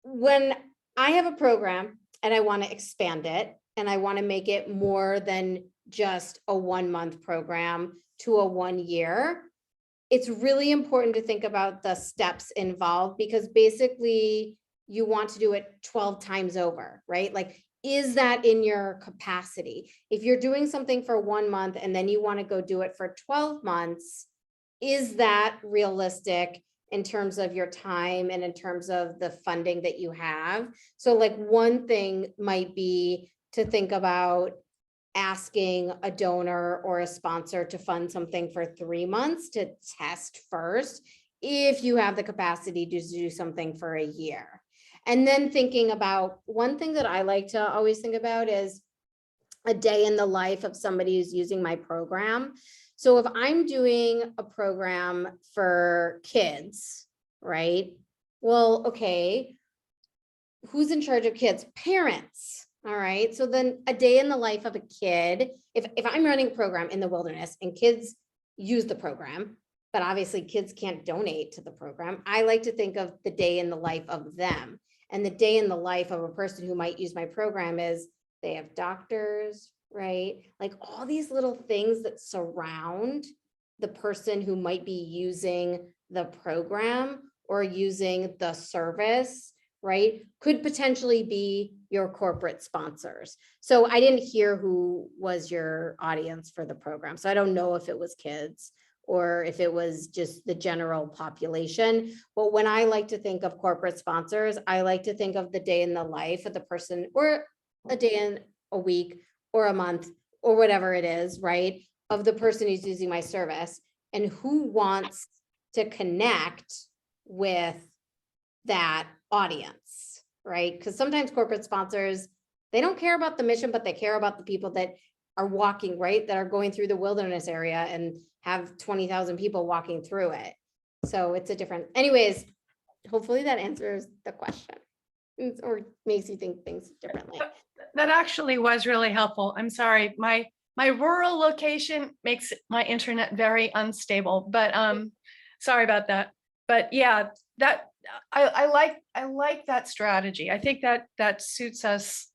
S3: when I have a program and I want to expand it and I want to make it more than just a 1-month program to a 1 year, it's really important to think about the steps involved, because basically you want to do it 12 times over, right? Like, is that in your capacity? If you're doing something for 1 month and then you want to go do it for 12 months, is that realistic in terms of your time and in terms of the funding that you have? So like, one thing might be to think about asking a donor or a sponsor to fund something for 3 months to test first, if you have the capacity to do something for a year. And then thinking about, one thing that I like to always think about is a day in the life of somebody who's using my program. So if I'm doing a program for kids, right? Well, okay, who's in charge of kids? Parents. All right. So then a day in the life of a kid, if I'm running a program in the wilderness and kids use the program, but obviously kids can't donate to the program, I like to think of the day in the life of them. And the day in the life of a person who might use my program is they have doctors, right? Like all these little things that surround the person who might be using the program or using the service, right? Could potentially be your corporate sponsors. So I didn't hear who was your audience for the program. So I don't know if it was kids or if it was just the general population. But when I like to think of corporate sponsors, I like to think of the day in the life of the person, or a day in a week or a month or whatever it is, right? Of the person who's using my service and who wants to connect with that audience, right? Because sometimes corporate sponsors, they don't care about the mission, but they care about the people that are walking, right? That are going through the wilderness area and have 20,000 people walking through it. So it's a different, anyways, hopefully that answers the question or makes you think things differently.
S8: That actually was really helpful. I'm sorry. My rural location makes my internet very unstable, but sorry about that. But yeah, that I like that strategy. I think that suits us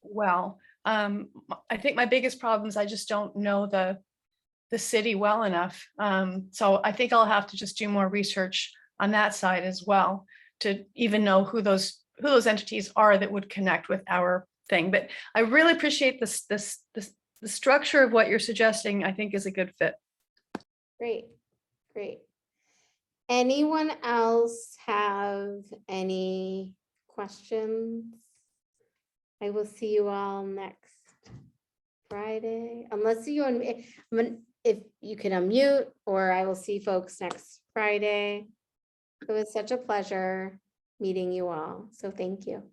S8: well. I think my biggest problem is I just don't know the city well enough. So I think I'll have to just do more research on that side as well to even know who those entities are that would connect with our thing. But I really appreciate the structure of what you're suggesting. I think is a good fit.
S3: Great. Anyone else have any questions? I will see you all next Friday, unless if you can unmute, or I will see folks next Friday. It was such a pleasure meeting you all. So thank you.